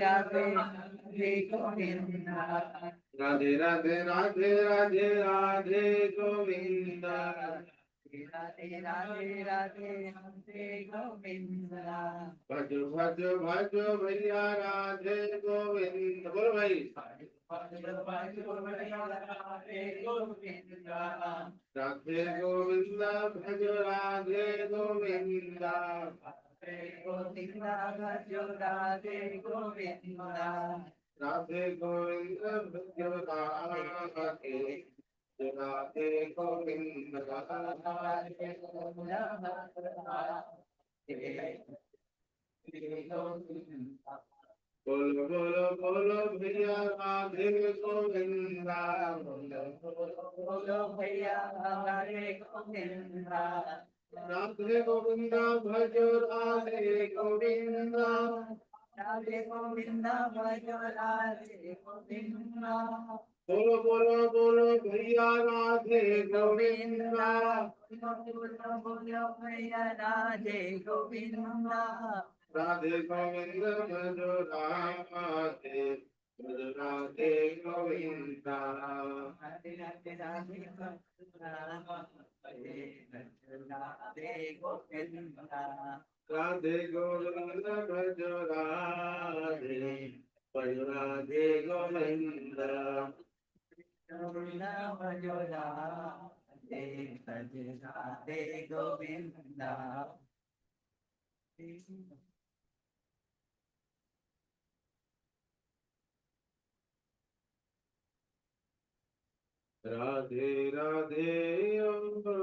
राधे राधे गोविंद राधे राधे राधे राधे राधे गोविंद राधे राधे राधे राधे गोविंद भज भज भज भैया राधे गोविंद बोलो भाई राधे गोविंद राधे गोविंद भज राधे गोविंद राधे गोविंद भज राधे गोविंद राधे गोविंद भज राधे राधे गोविंद बोलो बोलो बोलो भैया राधे गोविंद बोलो भैया राधे गोविंद राधे गोविंद भज राधे गोविंद राधे गोविंद भज राधे गोविंद बोलो बोलो बोलो भैया राधे गोविंद बोलो बोलो भैया राधे गोविंद राधे गोविंद भज राधे राधे गोविंद राधे राधे राधे राधे गोविंद राधे गोविंद भज राधे राधे गोविंद भज राधे राधे गोविंद राधे राधे ओ राधे राधे राधे राधे ओ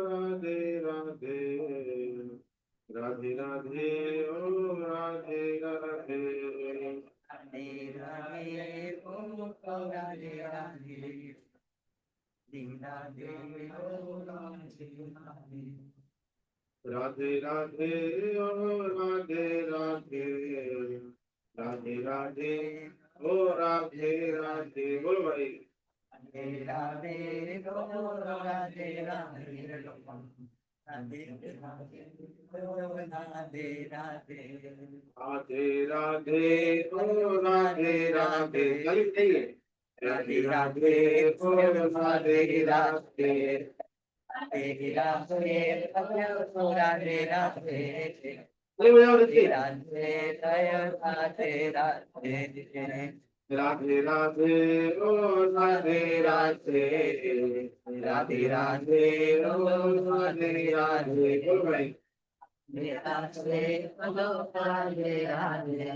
राधे राधे राधे राधे ओ राधे राधे राधे ओ राधे राधे राधे ओ राधे राधे राधे राधे ओ राधे राधे बोलो भाई राधे राधे ओ राधे राधे राधे राधे ओ राधे राधे राधे राधे ओ राधे राधे गली चाहिए राधे राधे ओ राधे राधे राधे राधे ओ राधे राधे बोलो बजाओ देखिए राधे राधे राधे राधे राधे ओ राधे राधे राधे राधे ओ राधे राधे बोलो भाई राधे बोलो राधे राधे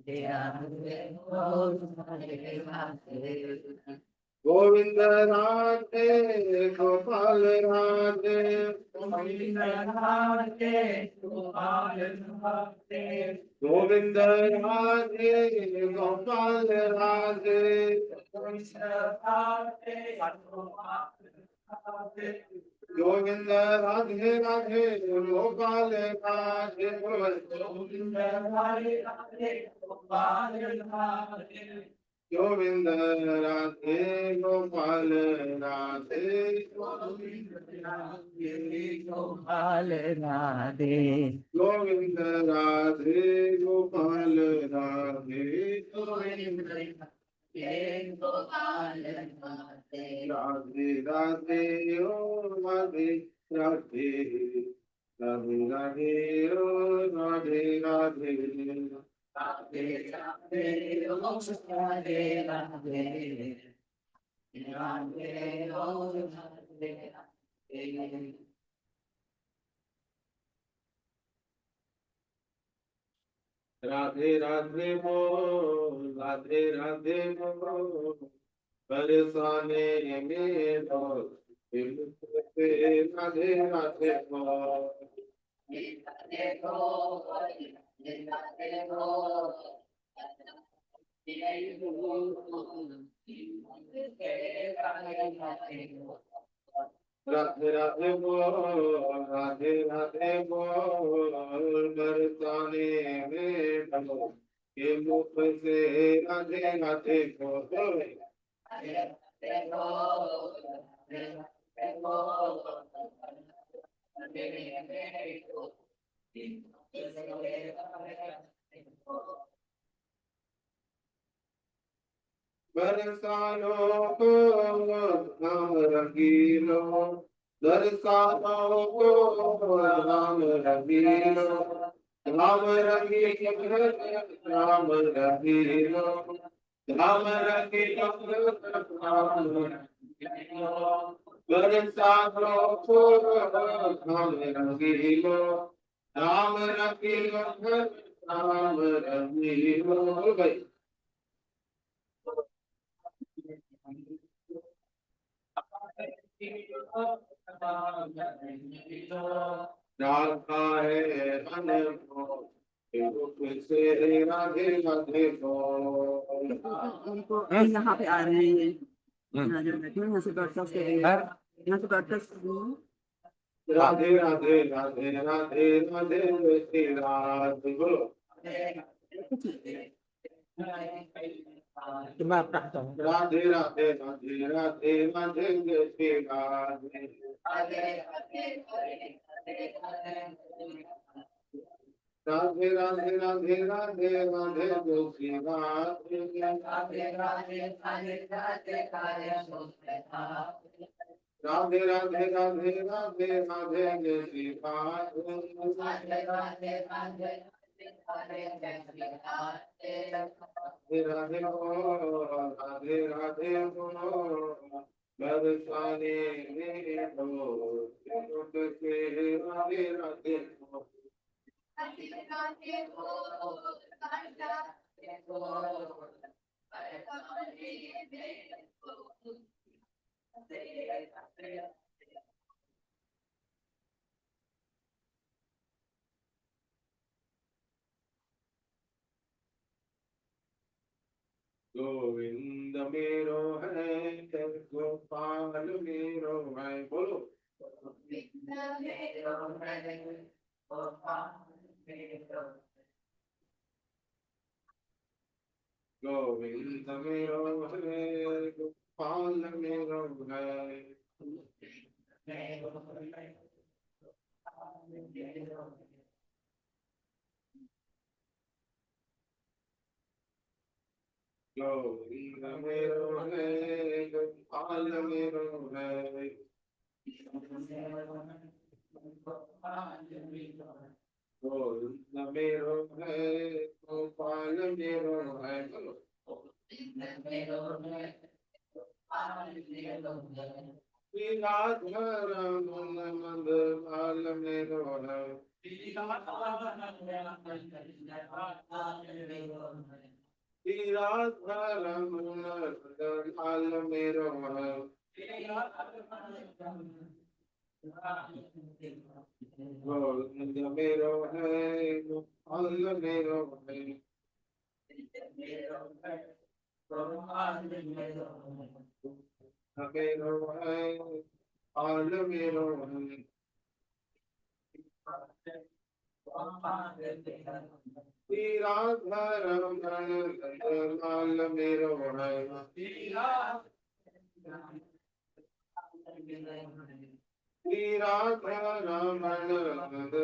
राधे ओ राधे राधे गोविंद राधे गोपाल राधे गोविंद राधे गोपाल राधे गोविंद राधे गोपाल राधे गोविंद राधे गोपाल राधे गोविंद राधे राधे गोपाल राधे गोविंद राधे राधे गोपाल राधे गोविंद राधे गोपाल राधे गोविंद राधे गोपाल राधे गोविंद राधे गोपाल राधे गोविंद राधे गोपाल राधे राधे राधे ओ राधे राधे राधे राधे ओ राधे राधे राधे राधे ओ राधे राधे राधे ओ राधे राधे राधे राधे बोल राधे राधे बोल बरसाने में बोल से राधे राधे बोल राधे राधे बोल राधे राधे बोल बरसाने में बोल के मुख से राधे राधे बोल बरसानो को राम रंगीलो बरसानो को राम रंगीलो राम रंगीलो राम रंगीलो राम रंगीलो राम रंगीलो बरसानो को राम रंगीलो राम रंगीलो राम रंगीलो भाई राधा है मन को रूप से राधे राधे को उनको यहाँ पे आ रहे हैं ये यहाँ जो बैठे हैं यहाँ से ब्रॉडकास्ट कर रहे हैं यहाँ से ब्रॉडकास्ट कर रहे हैं राधे राधे राधे राधे राधे श्री राधे बोलो राधे राधे राधे राधे राधे श्री राधे राधे राधे राधे राधे राधे श्री राधे राधे राधे राधे राधे राधे राधे राधे राधे श्री राधे राधे राधे राधे राधे राधे बरसाने दो राधे राधे गोविंद मेरो है गोपाल मेरो है बोलो गोविंद मेरो है गोपाल मेरो है गोविंद मेरो है गोपाल मेरो है गोविंद मेरो है गोपाल मेरो है राधारमण मंद लाल मेरो है राधारमण लाल मेरो है गोविंद मेरो है गोपाल मेरो है मेरो है पाल मेरो है राधारमण लाल मेरो है राधारमण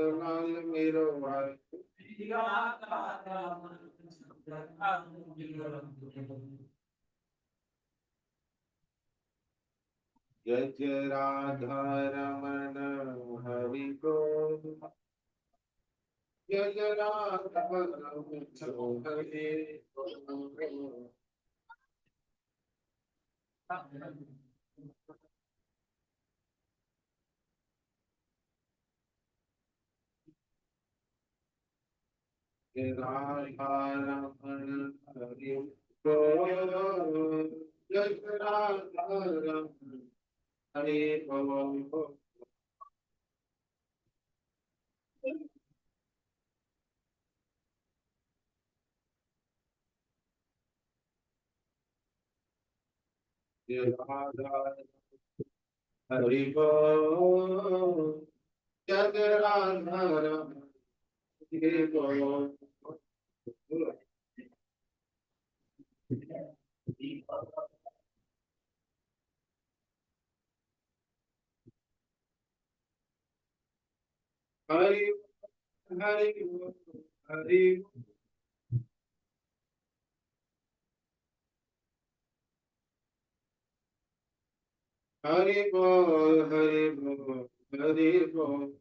लाल मेरो है जय जय राधारमण हरि को जय जय राधारमण हरि राधारमण हरि को जय जय राधारमण हरि को राधा हरि को जय राधारमण हरि को Hari Hari Hari Hari Bol, Hari Bol, Hari Bol.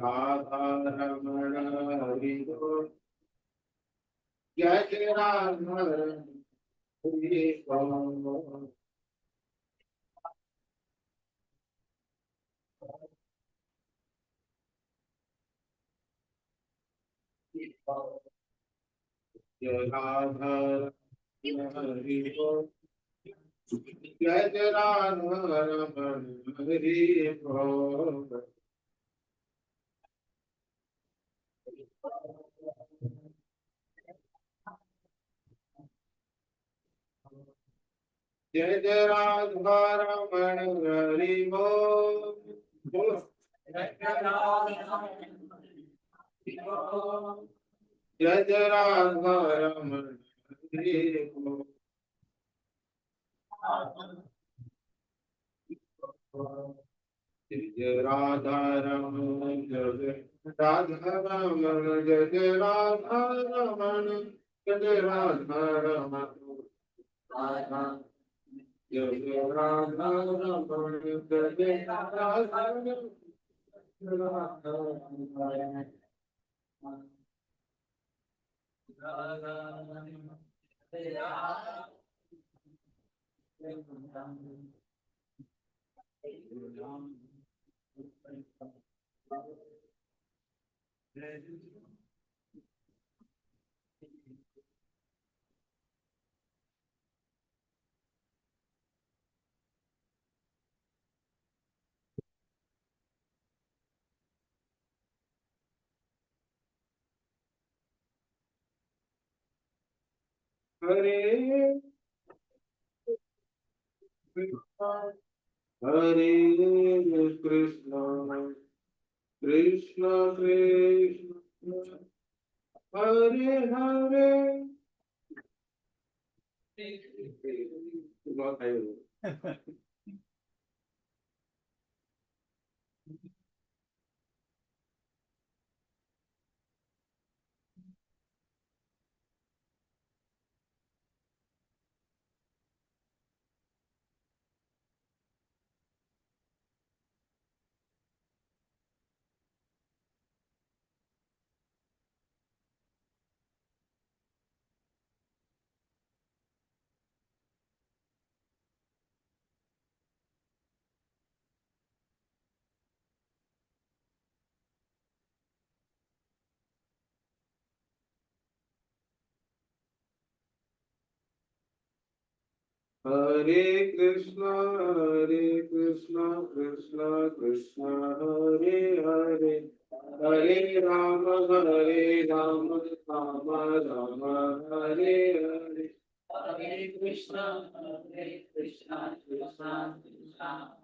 Radha Ramana Hari Bol, Jai Jai Radha Hari Bol. Jai Radha Hari Bol, Jai Jai Radha Ramana Hari Bol. Jai Jai Radha Ramana Hari Bol. Bolo. Jai Jai Radha Ramana Hari Bol. Jai Jai Radha Ramana Jai Jai Radha Ramana Jai Jai Radha Ramana Jai Jai Radha Ramana Jai Jai Radha Ramana Jai Jai Radha Ramana. Hare Krishna, Hare Krishna, Krishna Krishna, Hare Hare. बहुत है वो। Hare Krishna, Krishna Krishna, Hare Hare, Hare Rama, Rama Rama, Hare Hare. Hare Krishna, Krishna Krishna,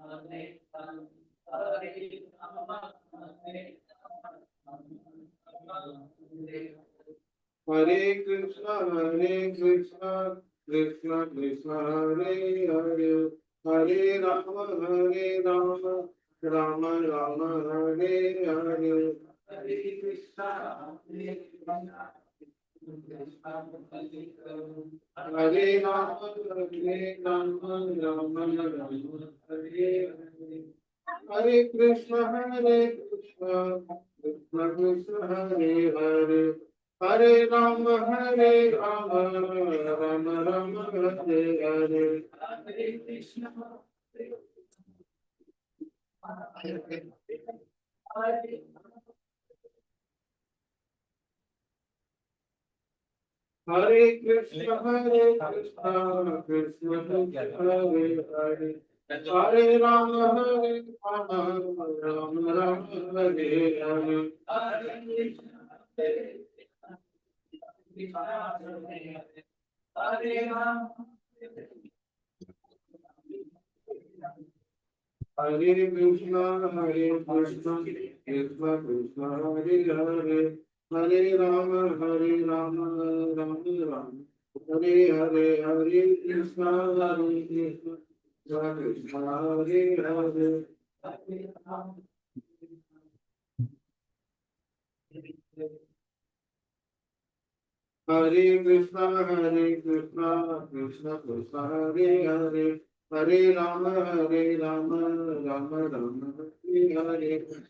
Hare Hare, Hare Rama, Hare Hare Krishna, Krishna Krishna, Hare Hare, Hare Rama, Rama Rama, Hare Hare. Hare Krishna, Krishna Hare Rama, Rama Rama, Hare Hare. Hare Krishna, Krishna Krishna, Hare Hare, Hare Rama, Rama Rama, Hare Hare. Hare Krishna, Hare Krishna, Krishna Krishna, Hare Hare. Hare Rama, Rama Rama, Hare Hare. Hare Rama, Hare Krishna, Krishna Krishna, Hare Hare, Hare Rama, Rama Rama, Hare Hare, Hare Krishna, Krishna Hare Hare. Hare Krishna, Krishna Krishna, Hare Hare, Hare Rama, Rama Rama, Hare Hare Krishna,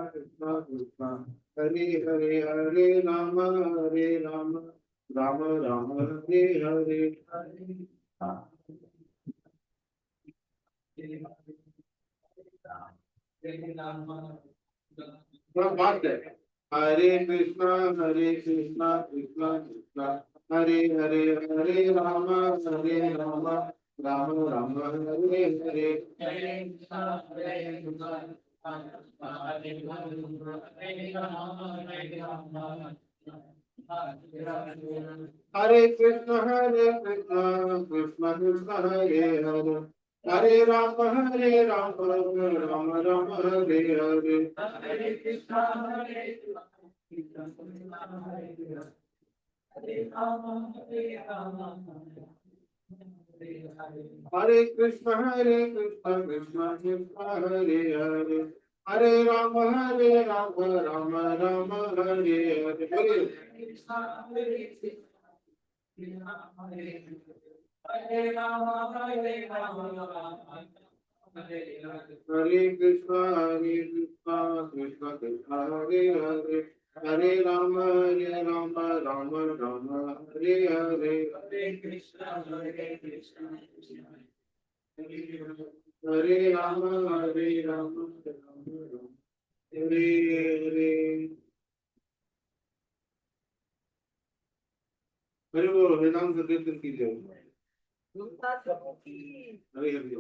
Krishna Krishna, Hare Hare, Hare Rama, Rama Rama, Hare Hare. क्या बात है हरे कृष्णा कृष्णा कृष्णा हरे हरे हरे राम राम राम हरे हरे हरे कृष्ण कृष्ण कृष्ण हरे हरे हरे राम राम राम हरे हरे हरे कृष्ण कृष्ण कृष्ण हरे हरे हरे राम राम राम हरे हरे हरे कृष्णा कृष्ण कृष्ण हरे हरे हरे राम राम राम हरे हरे हरे राम राम हरे हरे हरे बोलो हरे नाम संकीर्तन कीजिए हरे हरे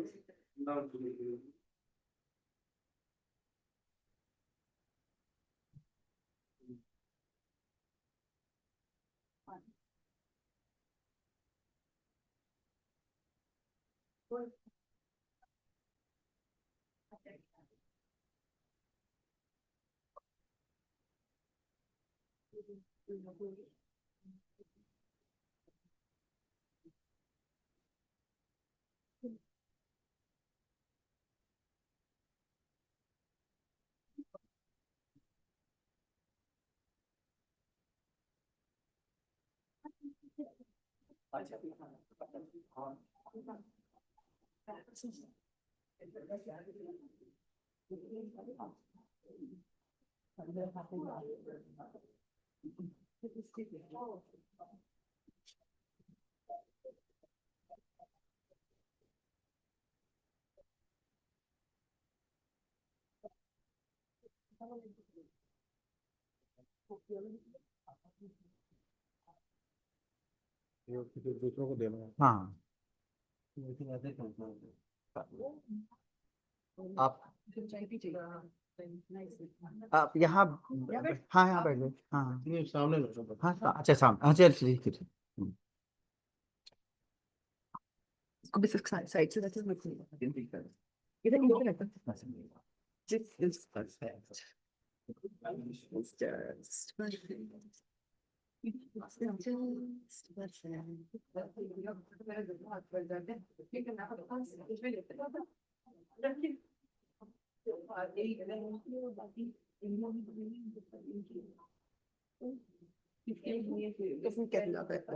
नाम कीजिए दूसरों को देना हाँ आप यहाँ हाँ यहाँ बैठ जाओ हाँ नहीं सामने हाँ अच्छा सामने हाँ चल ठीक है इसको भी साइड से रखे मत इधर नहीं होगा just is perfect. It's just perfect. Doesn't get love it.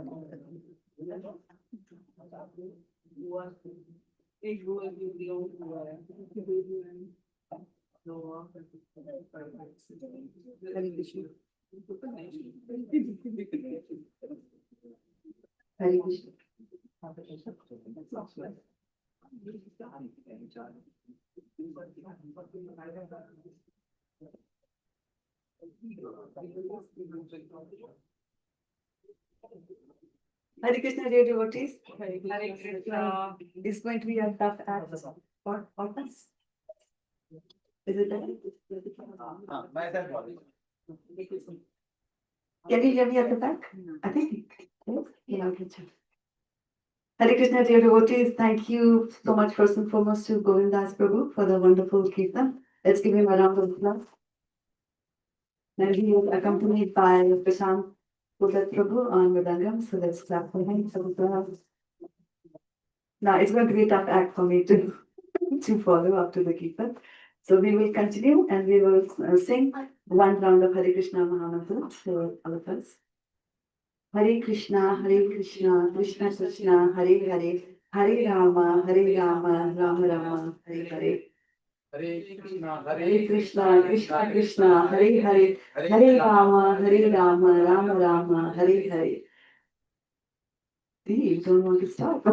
Hare Krishna, dear devotees. Hare Krishna is going to be a tough act for us. Is it that? Can you hear me at the back? I think. Yeah, okay. Hare Krishna, dear devotees. Thank you so much, first and foremost, to Govindas Prabhu for the wonderful kirtan. Let's give him a round of applause. Now he is accompanied by Prashant Prabhu on Mridangam, so let's clap for him. Now it's going to be a tough act for me to to follow up to the Kirtan. So we will continue and we will sing one round of Hare Krishna Mahamantra for all of us. Hare Krishna, Krishna Krishna, Hare Hare, Hare Rama, Rama Rama, Hare Hare. Hare Krishna, Krishna Krishna, Hare Hare, Hare Rama, Rama Rama, Hare Hare. You don't want to stop.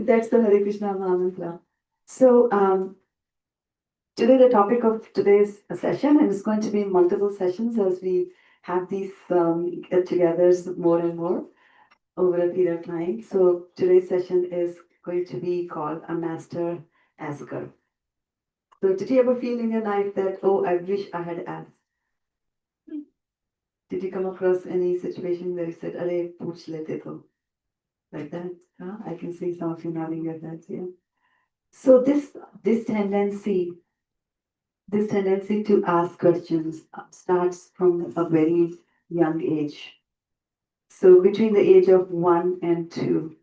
That's the Hare Krishna Mahamantra. So today the topic of today's session, and it's going to be multiple sessions as we have these get-togethers more and more over a period of time. So today's session is going to be called A Master Asker. So did you ever feel in your life that, oh, I wish I had asked? Did you come across any situation where you said, Arey, pooch lete to? Like that? Huh? I can see some of you nodding your heads, yeah. So this tendency to ask questions starts from a very young age. So between the age of 1 and 2,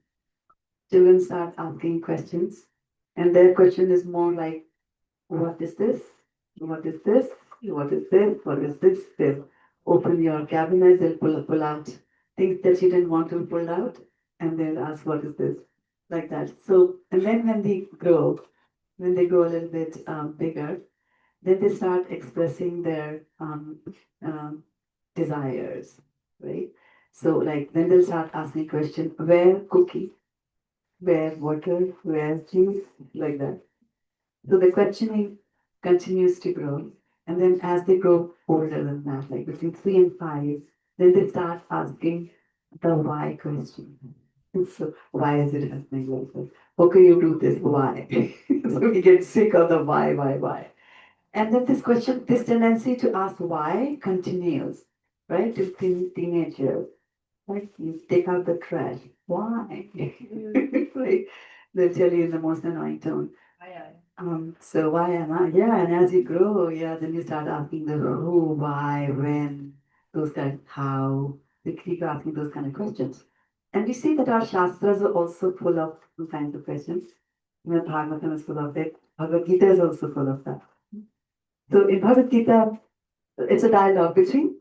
children start asking questions, and their question is more like, what is this? What is this? What is this? What is this? They'll open your cabinet, they'll pull out things that you didn't want to pull out, and they'll ask, what is this? Like that. So, and then when they grow a little bit bigger, then they start expressing their desires, right? So, like, then they'll start asking question, where cookie, where water, where juice, like that. So the questioning continues to grow. And then as they grow older than that, like between 3 and 5, then they start asking the why question. So why is it happening like this? How can you do this? Why? So we get sick of the why. And then this question, this tendency to ask why continues, right? To teenagers. Like you take out the trash. Why? Like, they'll tell you in the most annoying tone. So why am I? Yeah, and as you grow, yeah, then you start asking the who, why, when, those kind, how. They keep asking those kind of questions. And we see that our shastras are also full of those kinds of questions. You know, Bhagavatam is full of it. Bhagavad Gita is also full of that. So in Bhagavad Gita, it's a dialogue between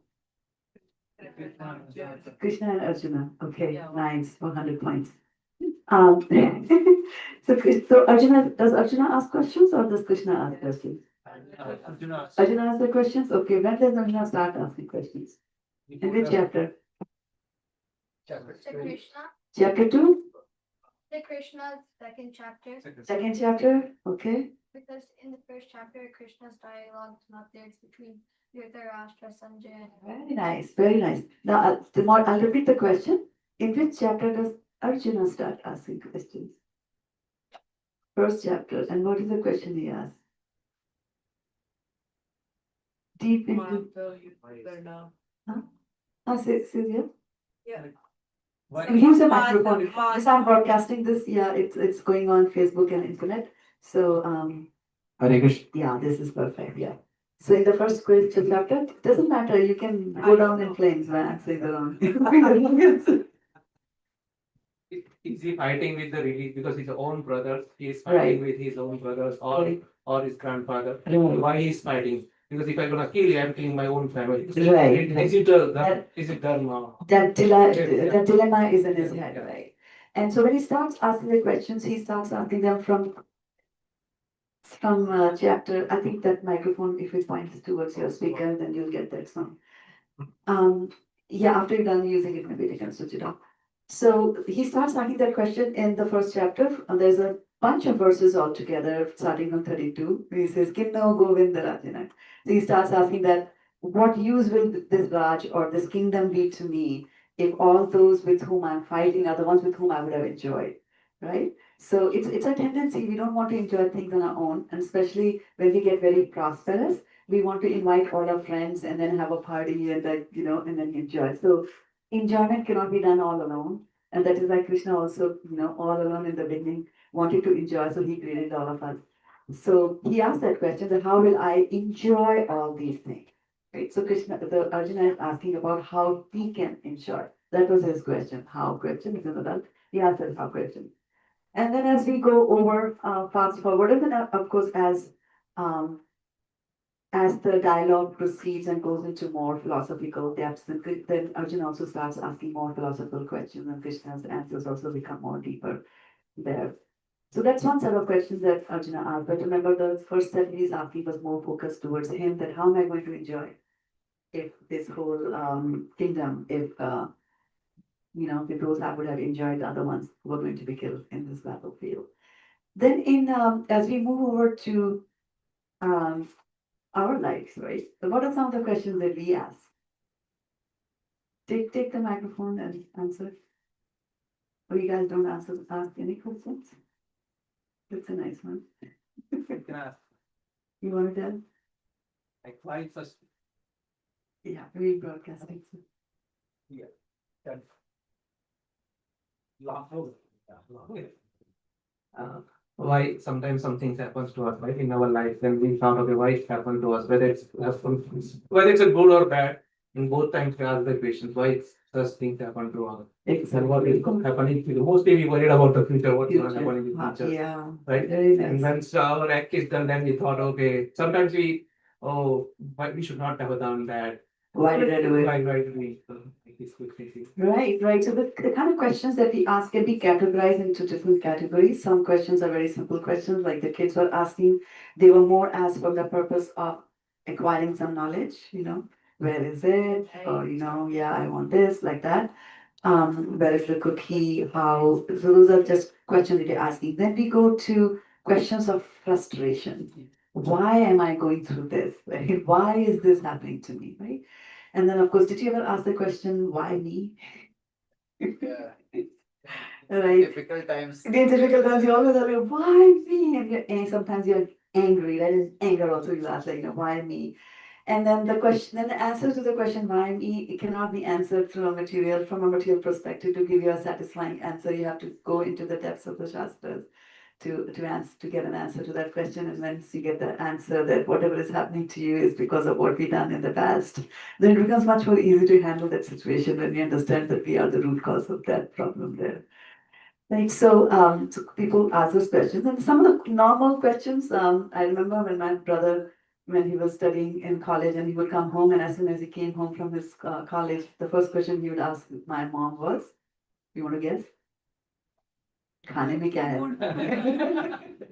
Krishna and Arjuna. Okay, nice, 100 points. Um, so Arjuna, does Arjuna ask questions or does Krishna ask questions? Arjuna asks the questions? Okay, when does Arjuna start asking questions? In which chapter? Chapter 2? The Krishna's second chapter. Second chapter? Okay. Because in the first chapter, Krishna's dialogue is not there. It's between Dhritarashtra, Sanjay. Very nice, very nice. Now, I'll repeat the question. In which chapter does Arjuna start asking questions? First chapter. And what is the question he asks? Deep into... Sylvia? Yeah. Use a microphone. As I'm broadcasting this, yeah, it's going on Facebook and internet. So, Hare Krishna. yeah, this is perfect, yeah. So in the first question chapter, it doesn't matter, you can go down in flames when I'm saying the wrong. Is he fighting with the religion because his own brothers? He is fighting Right. with his own brothers or his grandfather. Right. Why he is fighting? Because if I'm gonna kill you, I'm killing my own family. Right. Is it dharma? That dilemma is in his head, right? And so when he starts asking the questions, he starts asking them from chapter. I think that microphone, if it points towards your speaker, then you'll get that sound. Yeah, after you're done using it, maybe you can switch it off. So he starts asking that question in the first chapter, and there's a bunch of verses altogether, starting from 32. He says, Kinno Govinda Rajana. So he starts asking that, what use will this Raj or this kingdom be to me if all those with whom I'm fighting are the ones with whom I would have enjoyed, right? So it's a tendency, we don't want to enjoy things on our own, and especially when we get very prosperous, we want to invite all our friends and then have a party and like, and then enjoy. So enjoyment cannot be done all alone. And that is why Krishna also, all alone in the beginning wanted to enjoy, so he created all of us. So he asked that question that how will I enjoy all these things? Right? So the Arjuna is asking about how he can enjoy. That was his question. How question is an adult. He answered how question. And then as we go over, fast forward, and then of course, um, as the dialogue proceeds and goes into more philosophical depths, then Arjun also starts asking more philosophical questions, and Krishna's answers also become more deeper there. So that's one set of questions that Arjuna asked. But remember, the first set he's asking was more focused towards him, that how am I going to enjoy if this whole kingdom, if those I would have enjoyed, the other ones were going to be killed in this battlefield. Then as we move over to um, our lives, right? So what are some of the questions that we ask? Take the microphone and answer. Or you guys don't ask any questions? That's a nice one. You can ask, You want to tell? like, why first? Yeah, rebroadcasting. Yeah. Why sometimes some things happens to us, right, in our life, then we thought, okay, why it happened to us, whether it's a good or bad, in both times we ask the questions, why such things happen to us. And what is happening in future. Mostly we worried about the future, what's going to happen in the future. Yeah. Right? Very And nice. when our act is done, then we thought, okay, sometimes why we should not have done that. Why did I do it? Why did we make this quick thinking? Right. So the kind of questions that we ask can be categorized into different categories. Some questions are very simple questions, like the kids were asking. They were more asked for the purpose of acquiring some knowledge, where is it? Or, yeah, I want this, like that. Where is the cookie? How? So those are just questions that you're asking. Then we go to questions of frustration. Why am I going through this? Right? Why is this happening to me? Right? And then, of course, did you ever ask the question, why me? Yeah. Right? Difficult times. In difficult times, you always are like, why me? And sometimes you're angry, right? In anger also you ask, like, why me? And then the answer to the question why me, it cannot be answered from a material perspective. To give you a satisfying answer, you have to go into the depths of the Shastras to get an answer to that question. And once you get the answer that whatever is happening to you is because of what we done in the past, then it becomes much more easy to handle that situation when we understand that we are the root cause of that problem there. Right, so people ask those questions, and some of the normal questions. I remember when my brother, when he was studying in college, and he would come home, and as soon as he came home from his college, the first question he would ask my mom was, "You want to guess? खाने में क्या है?"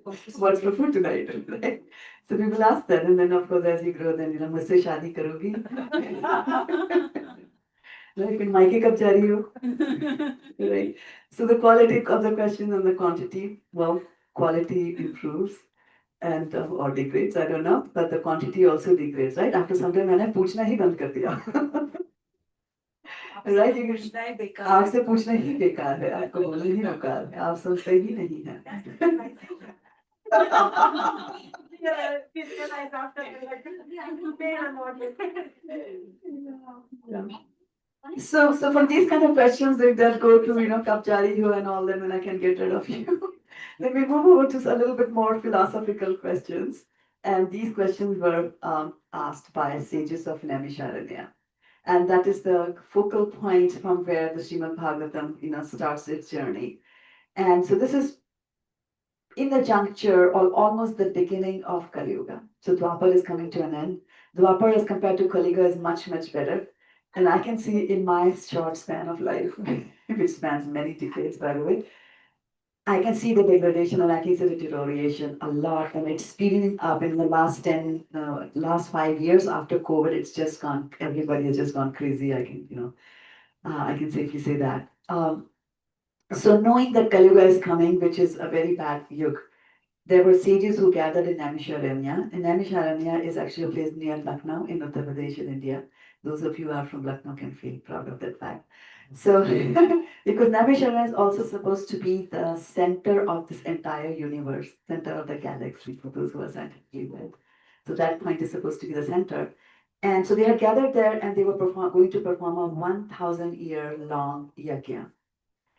What's for food tonight? Right? So people ask that, and then of course, as you grow, then मुझसे शादी करोगी? Like, फिर मायके कब जा रही हो? Right. So the quality of the question and the quantity, well, quality improves and or degrades, I don't know, but the quantity also degrades, right? After some time मैंने पूछना ही बंद कर दिया. Right? आपसे पूछना ही बेकार है, आपको बोलना ही बेकार है, आप सुनते ही नहीं हैं. Yeah. So for these kind of questions that go to, kab jari ho and all, then when I can get rid of you. Then we move over to a little bit more philosophical questions. And these questions were asked by sages of Naimisharanya. And that is the focal point from where the Srimad Bhagavatam, starts its journey. And so this is in the juncture or almost the beginning of Kali Yuga. So Dwapar is coming to an end. Dwapar as compared to Kali Yuga is much, much better. And I can see in my short span of life, which spans many decades, by the way, I can see the degradation and I can see the deterioration a lot. And it's speeding up in the last 5 years after COVID. It's just gone, everybody has just gone crazy. I can safely say that. So knowing that Kali Yuga is coming, which is a very bad yug, there were sages who gathered in Naimisharanya, and Naimisharanya is actually a place near Lucknow in Uttar Pradesh in India. Those of you who are from Lucknow can feel proud of that fact. So, because Naimisharanya is also supposed to be the center of this entire universe, center of the galaxy for those who are scientifically led. So that point is supposed to be the center. And so they had gathered there and they were going to perform a 1,000-year long yajna.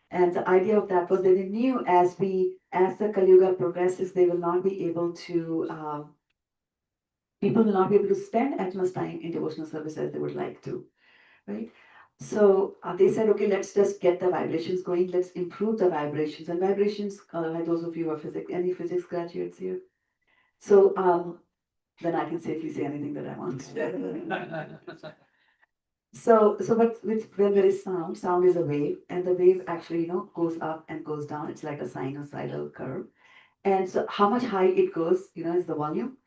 And the idea of that was that they knew as the Kali Yuga progresses, they will not be able to, people will not be able to spend as much time in devotional service as they would like to, right? So they said, okay, let's just get the vibrations going. Let's improve the vibrations. And vibrations, those of you who are physics, any physics graduates here? So then I can safely say anything that I want. So when there is sound is a wave, and the wave actually, goes up and goes down. It's like a sinusoidal curve. And so how much high it goes, is the volume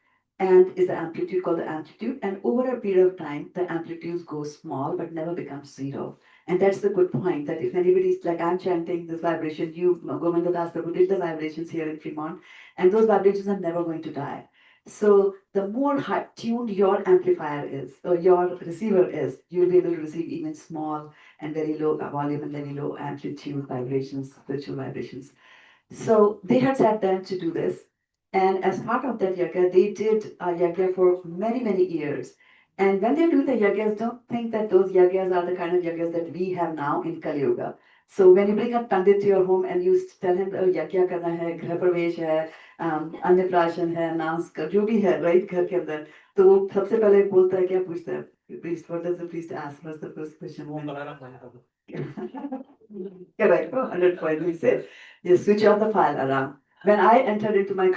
and is the amplitude called the amplitude. And over a period of time, the amplitudes go small but never becomes zero. And that's the good point that if anybody's like I'm chanting this vibration, you, Govinda Das Prabhu did the vibrations here in Fremont, and those vibrations are never going to die. So the more high tuned your amplifier is, or your receiver is, you'll be able to receive even small and very low volume and very low amplitude vibrations, spiritual vibrations. So they had sat down to do this. And as part of that yajna, they did a yajna for many, many years. And when they do the yajnas, don't think that those yajnas are the kind of yajnas that we have now in Kali Yuga. So when you bring a pandit to your home and you tell him, oh, yajna karna hai, grah pravesh hai, अन्नप्राशन है, नामस्कार, जो भी है, right, घर के अंदर, तो वो सबसे पहले बोलता है, क्या पूछता है? Priest, what does the priest ask? What's the first question? Correct, 100 points. He said, you switch off the fire alarm. When I entered into my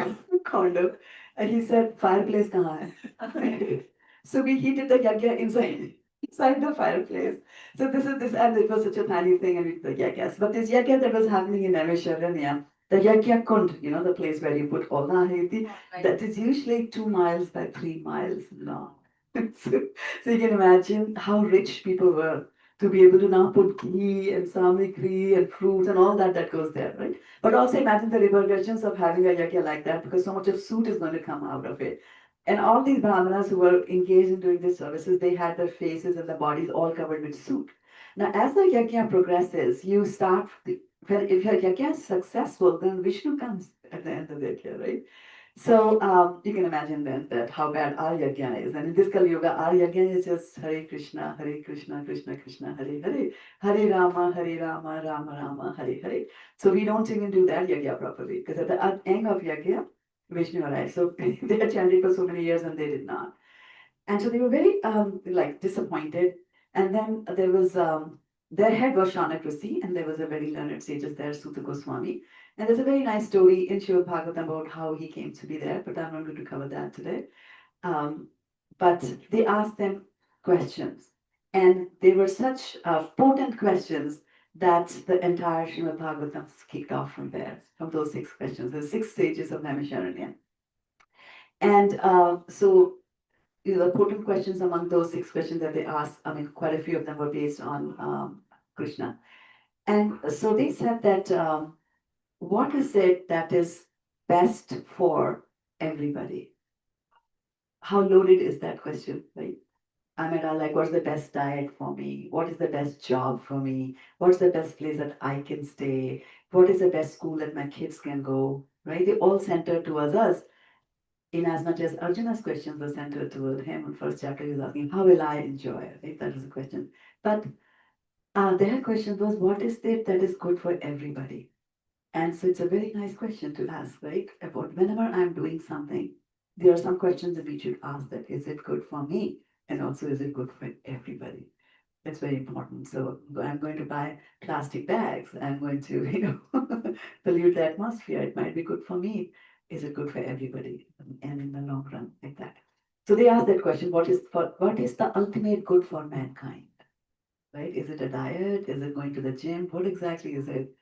condo, and he said, fireplace kahan hai? So we heated the yagya inside the fireplace. So this is this, and it was such a tiny thing, and we did the yagyas. But this yagya that was happening in Naimisharanya, the yagya kund, the place where you put all the ahiti, that is usually 2 miles by 3 miles long. So you can imagine how rich people were to be able to now put ghee and samikri and fruits and all that goes there, right? But also imagine the repercussions of having a yajna like that, because so much of soot is going to come out of it. And all these brahmanas who were engaged in doing these services, they had their faces and their bodies all covered with soot. Now, as the yajna progresses, you start, if your yajna is successful, then Vishnu comes at the end of the yajna, right? So you can imagine then that how bad our yajna is. And in this Kali Yuga, our yajna is just Hare Krishna, Krishna Krishna, Hare Hare, Hare Rama, Rama Rama, Hare Hare. So we don't even do that yajna properly, because at the end of yajna, Vishnu arrived. So they had chanted for so many years and they did not. And so they were very disappointed. And then there was their head was Shanak Rishi, and there was a very learned sages there, Sutta Goswami. And there's a very nice story in Srimad Bhagavatam about how he came to be there, but I'm not going to cover that today. But they asked them questions, and they were such potent questions that the entire Srimad Bhagavatam kicked off from there, from those 6 questions. There's 6 stages of Naimisharanya. And so the potent questions among those 6 questions that they asked, I mean, quite a few of them were based on Krishna. And so they said that what is it that is best for everybody? How loaded is that question, right? I mean, like, what's the best diet for me? What is the best job for me? What's the best place that I can stay? What is the best school that my kids can go, right? They all center towards us. In as much as Arjuna's questions were centered toward him, in first chapter he was asking, how will I enjoy? Right? That was the question. But their question was, what is it that is good for everybody? And so it's a very nice question to ask, right? About whenever I'm doing something, there are some questions that we should ask that, is it good for me? And also, is it good for everybody? It's very important. So I'm going to buy plastic bags. I'm going to, pollute the atmosphere. It might be good for me. Is it good for everybody? And in the long run, like that. So they asked that question: what is the ultimate good for mankind? Right? Is it a diet? Is it going to the gym? What exactly is it?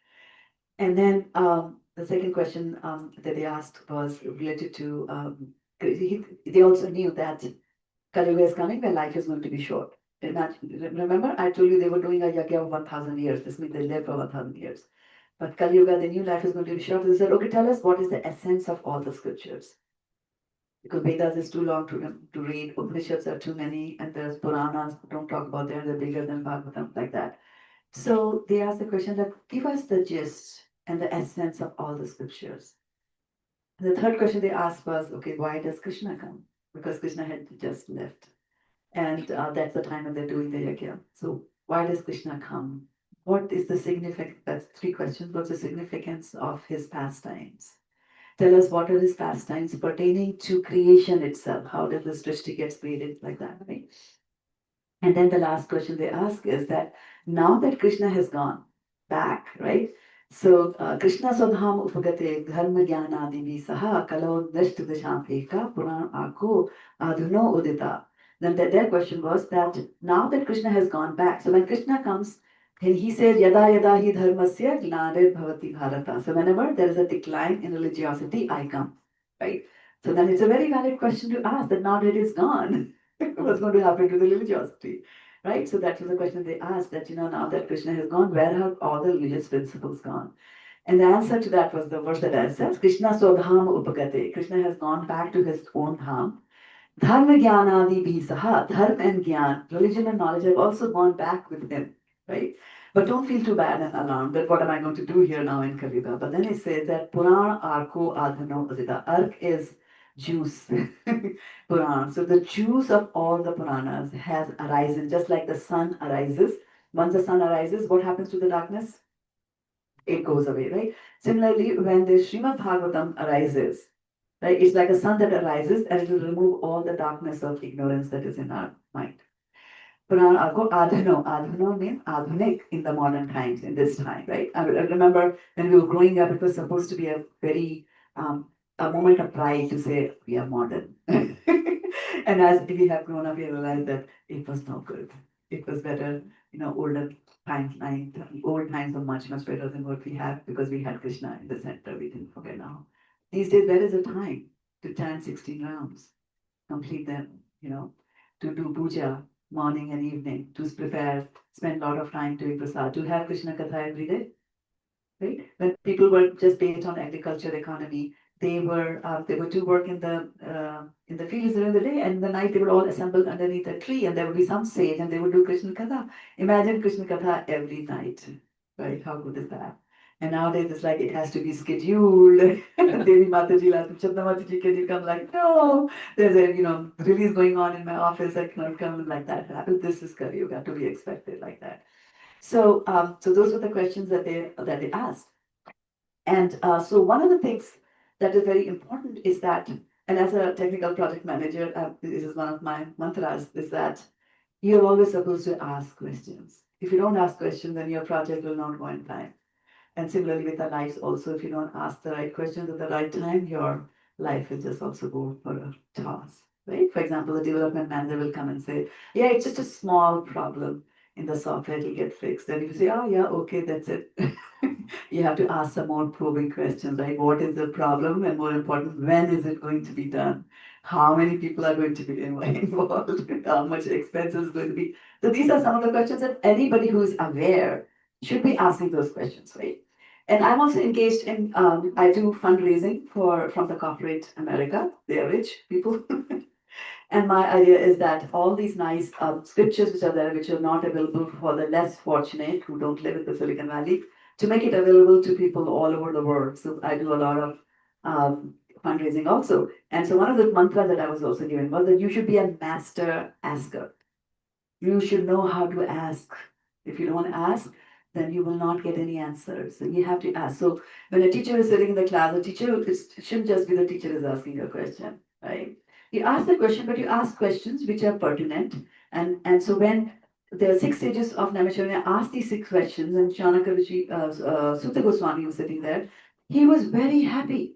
And then the second question that they asked was related to. They also knew that Kali Yuga is coming where life is going to be short. Remember, I told you they were doing a yajna of 1,000 years. This means they live for 1,000 years. But Kali Yuga, the new life is going to be short. They said, okay, tell us what is the essence of all the scriptures. Because Vedas is too long to read, Upanishads are too many, and there's Puranas, don't talk about them, they're bigger than Bhagavatam, like that. So they asked the question that give us the gist and the essence of all the scriptures. The third question they asked was, okay, why does Krishna come? Because Krishna had just left. And that's the time when they're doing the yajna. So why does Krishna come? What is the significance? That's 3 questions. What's the significance of his pastimes? Tell us what are his pastimes pertaining to creation itself. How did this Srishti get created like that, right? And then the last question they ask is that now that Krishna has gone back, right? So Krishna Swadham Upagate Dharma Jnanadivi Saha Kalo Nashtu Dashampeka Puran Ako Adhuno Udita. Then their question was that now that Krishna has gone back, so when Krishna comes, and he says Yada Yada Hi Dharmasya Gnare Bhavati Bharata. So whenever there is a decline in religiosity, I come. Right? So then it's a very valid question to ask that now that it is gone. What's going to happen to the religiosity, right? So that was the question they asked that, now that Krishna has gone, where have all the religious principles gone? And the answer to that was the verse that I said, Krishna Swadham Upagate. Krishna has gone back to his own dham. Dharma Jnanadi Bhisaha, Dharma and Gyan, religion and knowledge have also gone back with him, right? But don't feel too bad and alarmed that what am I going to do here now in Kalida? But then it says that Puran Arko Adhano Adita. Ark is juice, Puran. So the juice of all the Puranas has arisen, just like the sun arises. Once the sun arises, what happens to the darkness? It goes away, right? Similarly, when the Srimad Bhagavatam arises, right, it's like a sun that arises and it will remove all the darkness of ignorance that is in our mind. Puran Arko Adhano. Adhano means Adhunik in the modern times, in this time, right? I remember when we were growing up, it was supposed to be a very, a moment of pride to say, we are modern. And as we have grown up, we realized that it was no good. It was better, older times, old times are much, much better than what we have because we had Krishna in the center. We didn't forget now. These days, there is a time to chant 16 rounds, complete them, to do puja morning and evening, to prepare, spend a lot of time doing prasad, to have Krishna Katha every day, right? When people were just based on agriculture economy, they were to work in the fields during the day, and in the night they would all assemble underneath a tree, and there would be some sage, and they would do Krishna Katha. Imagine Krishna Katha every night, right? How good is that? And nowadays it's like it has to be scheduled. Devi Mataji, Chandra Mataji, can you come? Like, no, there's a release going on in my office. I cannot come like that. This is Kali Yuga to be expected like that. So, so those were the questions that they asked. And so one of the things that is very important is that, and as a technical project manager, this is one of my mantras, is that you're always supposed to ask questions. If you don't ask questions, then your project will not go in time. And similarly with our lives also, if you don't ask the right questions at the right time, your life will just also go for a toss, right? For example, the development manager will come and say, yeah, it's just a small problem in the software, it'll get fixed. Then you say, oh yeah, okay, that's it. You have to ask some more probing questions, right? What is the problem? And more important, when is it going to be done? How many people are going to be involved? How much expense is going to be? So these are some of the questions that anybody who is aware should be asking those questions, right? And I'm also engaged in, I do fundraising from the corporate America. They are rich people. And my idea is that all these nice scriptures which are there, which are not available for the less fortunate who don't live in the Silicon Valley, to make it available to people all over the world. So I do a lot of fundraising also. And so one of the mantras that I was also given was that you should be a master asker. You should know how to ask. If you don't ask, then you will not get any answers. So you have to ask. So when a teacher is sitting in the class, it shouldn't just be the teacher is asking a question, right? You ask the question, but you ask questions which are pertinent. And so when the 6 sages of Naimisharanya asked these 6 questions, and Shanaka Rishi, Sutta Goswami was sitting there, he was very happy.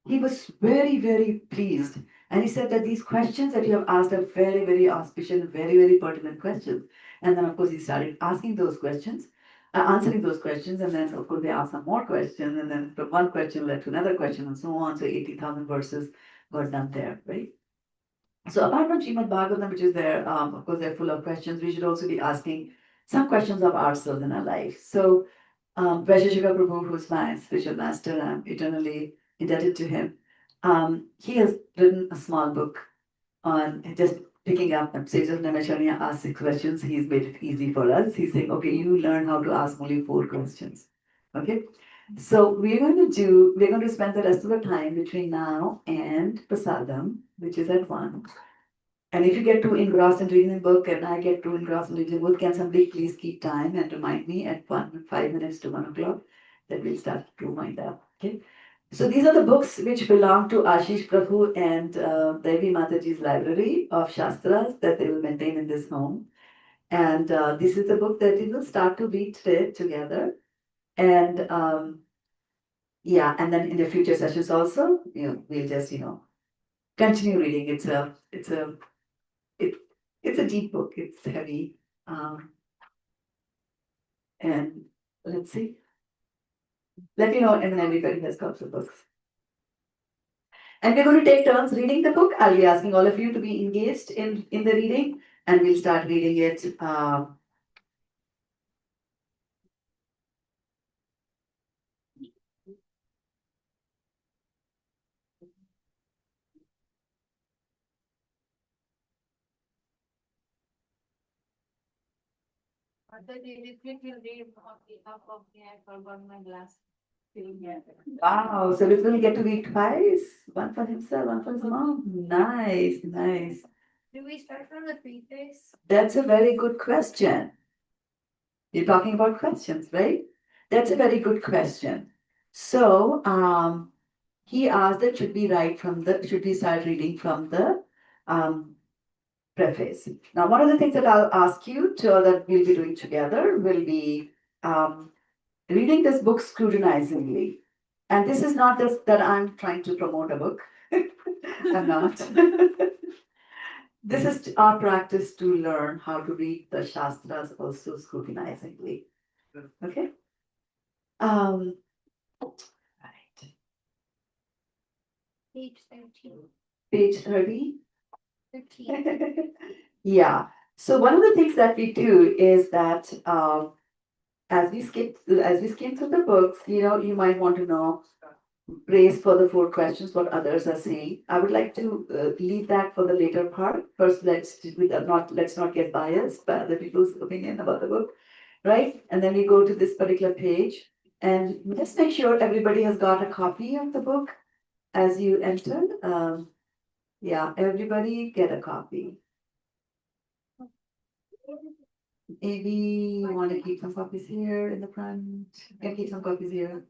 He was very, very pleased. And he said that these questions that you have asked are very, very auspicious, very, very pertinent questions. And then, of course, he started asking those questions, answering those questions. And then, of course, they asked some more questions. And then from one question led to another question and so on. So 80,000 verses were done there, right? So apart from Srimad Bhagavatam, which is there, of course, they're full of questions. We should also be asking some questions of ourselves in our life. So Vaisheshika Prabhu, who's my spiritual master, I'm eternally indebted to him. He has written a small book on just picking up Sages of Naimisharanya ask 6 questions. He's made it easy for us. He's saying, okay, you learn how to ask only 4 questions. Okay. So we're going to spend the rest of the time between now and Prasadam, which is at 1. And if you get too engrossed in reading the book and I get too engrossed in reading the book, can somebody please keep time and remind me at 5 minutes to 1 o'clock that we'll start to wind up. Okay. So these are the books which belong to Ashish Prabhu and Devi Mataji's library of Shastras that they will maintain in this home. And this is the book that we will start to read today together. And yeah, and then in the future sessions also, we'll just, continue reading. It, it's a deep book. It's heavy. And let's see. Let me know when everybody has got the books. And we're going to take turns reading the book. I'll be asking all of you to be engaged in the reading, and we'll start reading it. Wow, so it's going to get to read twice. One for himself, one for his mom. Nice, nice. Do we start from the preface? That's a very good question. You're talking about questions, right? That's a very good question. So, he asked that should we start reading from the preface. Now, one of the things that I'll ask you that we'll be doing together will be reading this book scrutinizingly. And this is not just that I'm trying to promote a book. I'm not. This is our practice to learn how to read the Shastras also scrutinizingly. Okay? Right. Page 13. Page 30. 13. Yeah. So one of the things that we do is that as we skim through the books, you might want to know praise for the 4 questions, what others are saying. I would like to leave that for the later part. First, let's not get biased by other people's opinion about the book, right? And then we go to this particular page, and just make sure everybody has got a copy of the book as you enter. Yeah, everybody get a copy. Maybe you want to keep some copies here in the front. You can keep some copies here.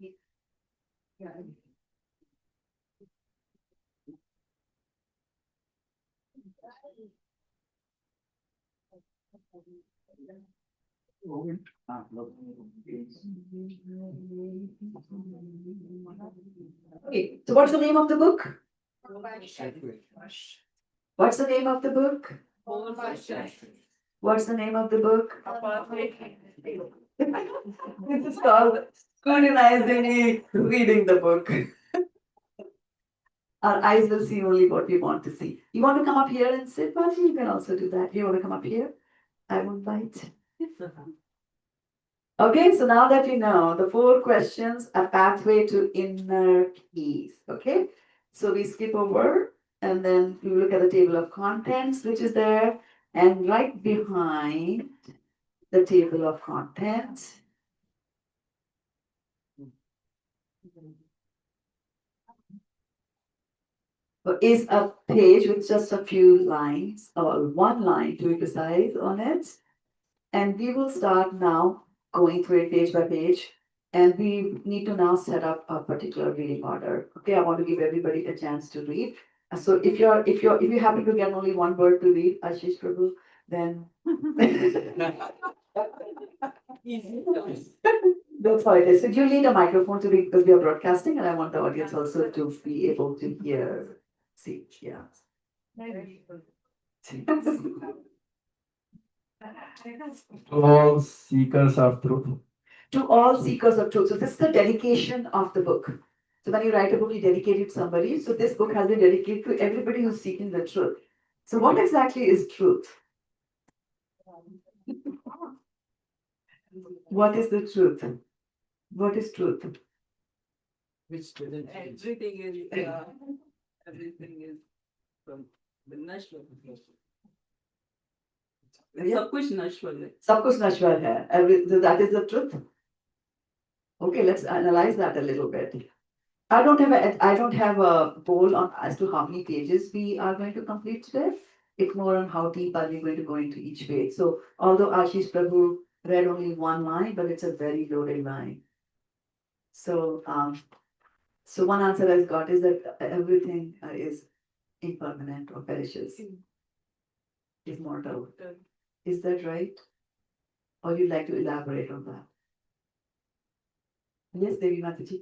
Okay, so what's the name of the book? What's the name of the book? What's the name of the book? This is called scrutinizingly reading the book. Our eyes will see only what we want to see. You want to come up here and sit, Baji? You can also do that. You want to come up here? I won't bite. Okay, so now that you know the 4 questions, a pathway to inner peace. Okay, so we skip over and then we look at the table of contents, which is there, and right behind the table of contents is a page with just a few lines, or 1 line to be precise on it. And we will start now going through it page by page. And we need to now set up a particular reading order. Okay, I want to give everybody a chance to read. So if you happen to get only 1 word to read, Ashish Prabhu, then that's how it is. So you need a microphone to read because we are broadcasting, and I want the audience also to be able to hear. See, yeah. To all seekers of truth. To all seekers of truth. So this is the dedication of the book. So when you write a book, you dedicate it to somebody. So this book has been dedicated to everybody who's seeking the truth. So what exactly is truth? What is the truth? What is truth? Everything is from the nashwar. Yeah. सब कुछ नश्वर है. सब कुछ नश्वर है. So that is the truth. Okay, let's analyze that a little bit. I don't have a goal on as to how many pages we are going to complete today. It's more on how deep are we going to go into each page. So although Ashish Prabhu read only 1 line, but it's a very loaded line. So so one answer I've got is that everything is impermanent or perishes, is mortal. Is that right? Or you'd like to elaborate on that? Yes, Devi Mataji.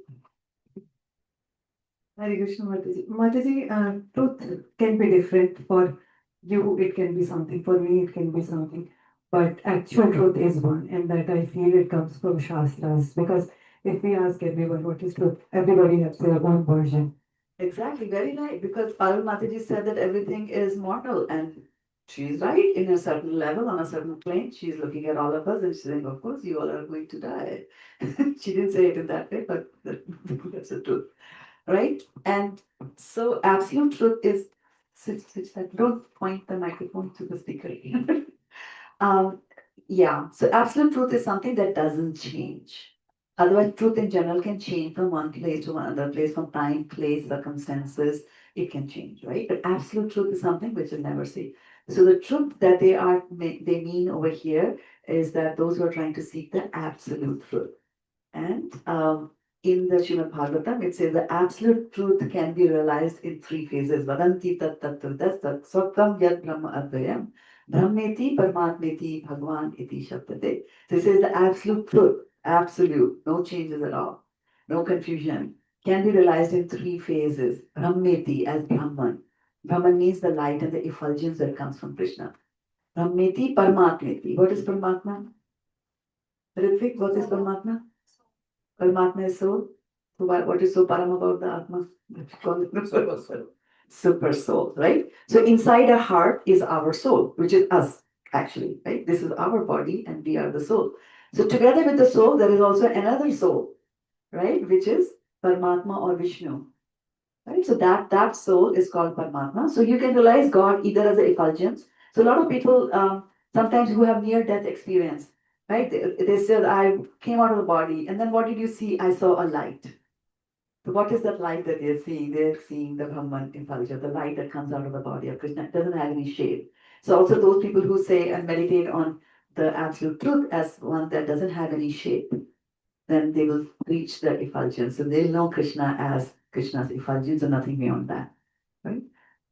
Hare Krishna Mataji. Mataji, truth can be different. For you, it can be something. For me, it can be something. But actual truth is one, and that I feel it comes from Shastras. Because if we ask everyone what is truth, everybody has their own version. Exactly, very right. Because Parul Mataji said that everything is mortal, and she's right in a certain level, on a certain plane. She's looking at all of us and she's saying, "Of course, you all are going to die." She didn't say it in that way, but that's the truth, right? And so absolute truth is, switch that. Don't point the microphone to the speaker. um, yeah. So absolute truth is something that doesn't change. Otherwise, truth in general can change from one place to another place, from time, place, circumstances. It can change, right? But absolute truth is something which will never see. So the truth that they mean over here is that those who are trying to seek the absolute truth. And in the Srimad Bhagavatam, it says the absolute truth can be realized in three phases. Vadanti tat tattvadas tat swakam yad brahma advayam brahmeti paramatmeti bhagwan iti shabdate. So it says the absolute truth, absolute, no changes at all, no confusion, can be realized in three phases. Brahmeti as Brahman. Brahman means the light and the effulgence that comes from Krishna. Brahmeti paramatmeti. What is Paramatma? Ritvik, what is Paramatma? Paramatma is soul. So what is so param about the Atma? Super soul. Super soul, right? So inside our heart is our soul, which is us, actually, right? This is our body and we are the soul. So together with the soul, there is also another soul, right? Which is Paramatma or Vishnu, right? So that soul is called Paramatma. So you can realize God either as an effulgence. So a lot of people sometimes who have near death experience, right? They said, I came out of the body, and then what did you see? I saw a light. So what is that light that they're seeing? They're seeing the Brahman effulgence, the light that comes out of the body of Krishna. It doesn't have any shape. So also those people who say and meditate on the absolute truth as one that doesn't have any shape, then they will reach the effulgence. So they'll know Krishna as Krishna's effulgence and nothing beyond that. Right?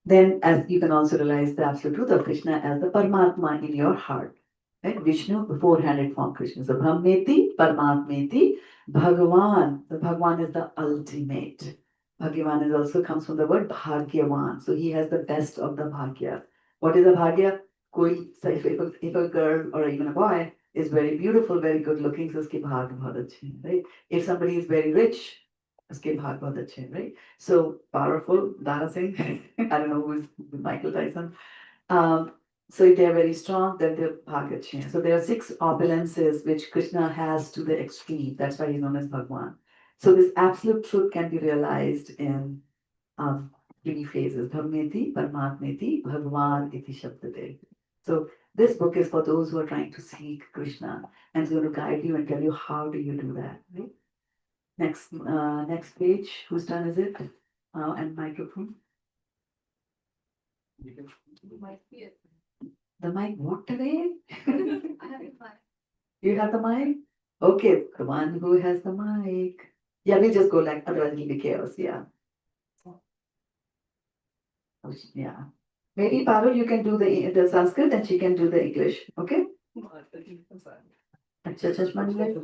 Then as you can also realize the absolute truth of Krishna as the Paramatma in your heart. Right? Vishnu, the four-handed form Krishna. So Brahmeti, Paramatmeti, Bhagavan. The Bhagavan is the ultimate. Bhagavan is also comes from the word Bhagyavan. So he has the best of the Bhagya. What is a Bhagya? So if a girl or even a boy is very beautiful, very good looking, so uske bhag bahut achhe hain, right? If somebody is very rich, uske bhag bahut achhe hain, right? So powerful, Dara Singh, I don't know who is Michael Tyson. Um, so if they are very strong, then they're bhag achhe hain. So there are six opulences which Krishna has to the extreme. That's why he's known as Bhagwan. So this absolute truth can be realized in three phases: Brahmeti, Paramatmeti, Bhagwan iti shabdate. So this book is for those who are trying to seek Krishna and it's going to guide you and tell you how do you do that. Right? Next page. Whose turn is it? And microphone. The mic walked away. I have a plan. You have the mic? Okay, the one who has the mic. Yeah, we just go like, otherwise it'll be chaos. Yeah. Yeah. Maybe Parul, you can do the Sanskrit and she can do the English. Okay? अच्छा चश्मा नहीं है?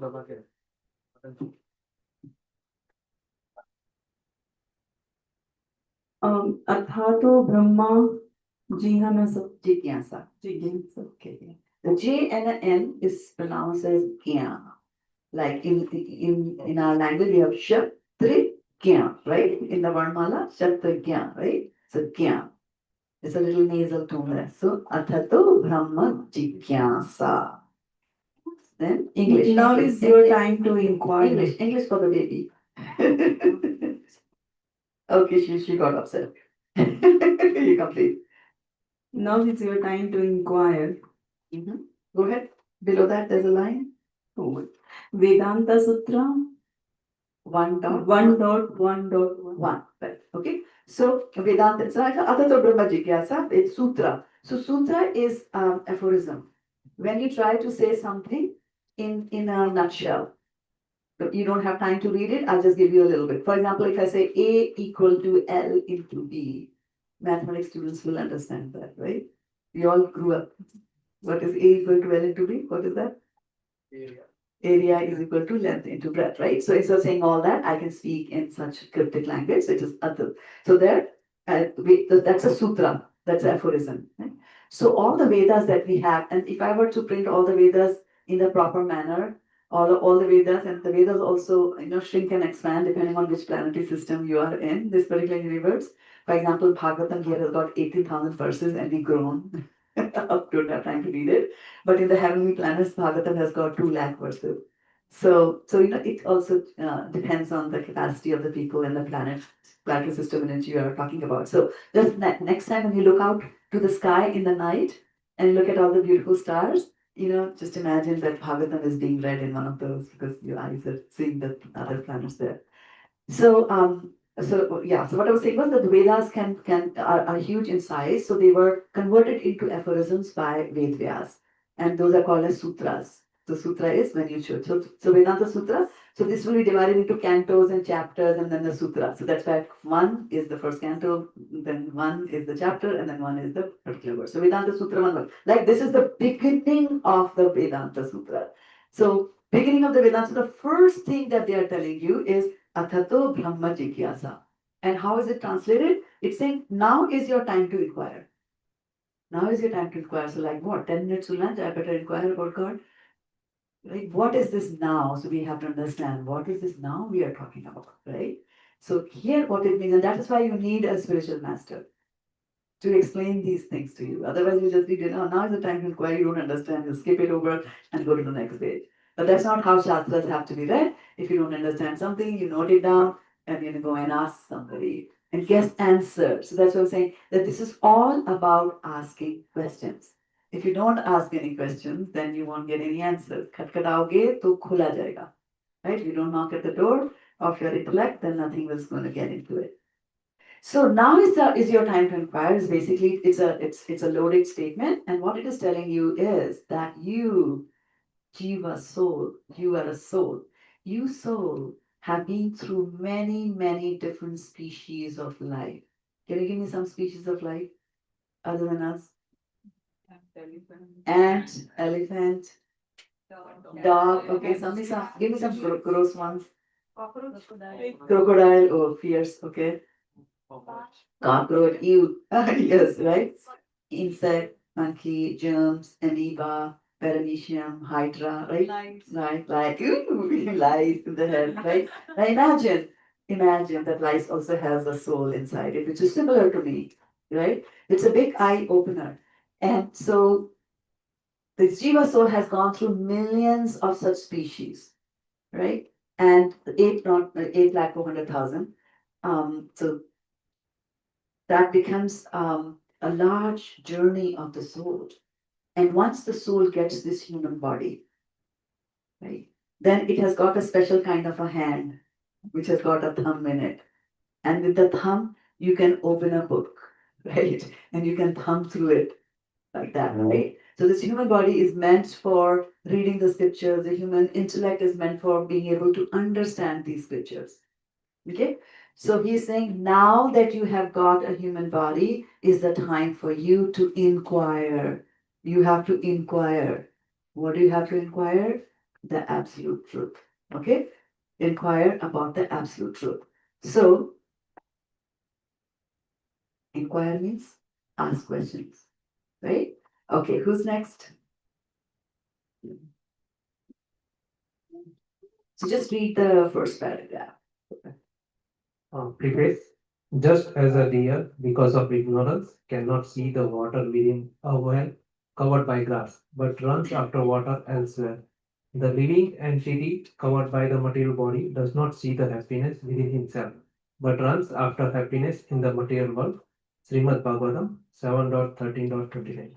अर्थातो Brahma Jigyasa. Okay. The J and the N is pronounced as Gyan. Like in our language, we have Kshatri Gyan, right? In the Varnmala, Kshatri Gyan, right? So Gyan. It's a little nasal tone there. So Athato Brahma Jigyasa. Then English. Now is your time to inquire. English for the baby. Okay, she got upset. You complete. Now is your time to inquire. Go ahead. Below that, there's a line. Vedanta Sutra One dot. 1.1.1. Right. Okay. So Vedanta. So Atato Brahma Jigyasa. It's sutra. So sutra is aphorism. When you try to say something in a nutshell, but you don't have time to read it, I'll just give you a little bit. For example, if I say A equal to L into B, mathematics students will understand that, right? We all grew up. What is A equal to L into B? What is that? Area is equal to length into breadth, right? So instead of saying all that, I can speak in such cryptic language, which is Atul. So there, that's a sutra, that's an aphorism. Right? So all the Vedas that we have, and if I were to print all the Vedas in the proper manner, all the Vedas, and the Vedas also, shrink and expand depending on which planetary system you are in, this particular universe. For example, Bhagavatam here has got 18,000 verses and we've grown. Don't have time to read it. But in the heavenly planets, Bhagavatam has got 2 lakh verses. So it also depends on the capacity of the people and the planetary system in which you are talking about. So just next time when you look out to the sky in the night and look at all the beautiful stars, just imagine that Bhagavatam is being read in one of those because your eyes are seeing the other planets there. So what I was saying was that the Vedas are huge in size, so they were converted into aphorisms by Ved Vyas, and those are called as sutras. So sutra is when you should. So Vedanta Sutra. So this will be divided into cantos and chapters, and then the sutra. So that's why one is the first canto, then one is the chapter, and then one is the particular verse. So Vedanta Sutra one. Like this is the beginning of the Vedanta Sutra. So beginning of the Vedanta, the first thing that they are telling you is Athato Brahma Jigyasa. And how is it translated? It's saying, now is your time to inquire. Now is your time to inquire. So, like what? 10 minutes to lunch, I better inquire about God. Like, what is this now? So, we have to understand what is this now we are talking about, right? So, here what it means, and that is why you need a spiritual master to explain these things to you. Otherwise, you just be, now is the time to inquire, you don't understand, you skip it over and go to the next page. But that's not how Shastras have to be read. If you don't understand something, you note it down and you go and ask somebody and get answers. So that's what I'm saying, that this is all about asking questions. If you don't ask any questions, then you won't get any answers. Khatkataoge to khula jayega. Right? If you don't knock at the door of your intellect, then nothing is going to get into it. So now is your time to inquire. Is basically it's a loaded statement, and what it is telling you is that you, Jiva soul, you are a soul. You soul have been through many different species of life. Can you give me some species of life other than us? Ant, elephant, dog. Okay, give me some gross ones. Crocodile or fierce. Okay. Cockroach, you, yes, right? Insect, monkey, germs, amoeba, paramecium, hydra, right? Right, like, ooh, lice in the head, right? Now imagine that lice also has a soul inside it, which is similar to me, right? It's a big eye opener. And so the Jiva soul has gone through millions of such species, right? And 8,400,000. So that becomes a large journey of the soul. And once the soul gets this human body, right, then it has got a special kind of a hand, which has got a thumb in it. And with the thumb, you can open a book, right? And you can thumb through it like that, right? So this human body is meant for reading the scriptures. The human intellect is meant for being able to understand these scriptures. Okay, so he's saying now that you have got a human body is the time for you to inquire. You have to inquire. What do you have to inquire? The absolute truth. Okay, inquire about the absolute truth. So, inquire means ask questions, right? Okay, who's next? So just read the first paragraph. Preface. Just as a deer, because of ignorance, cannot see the water within a well covered by grass, but runs after water elsewhere. The living entity covered by the material body does not see the happiness within himself, but runs after happiness in the material world. Srimad Bhagavatam 7.13.29.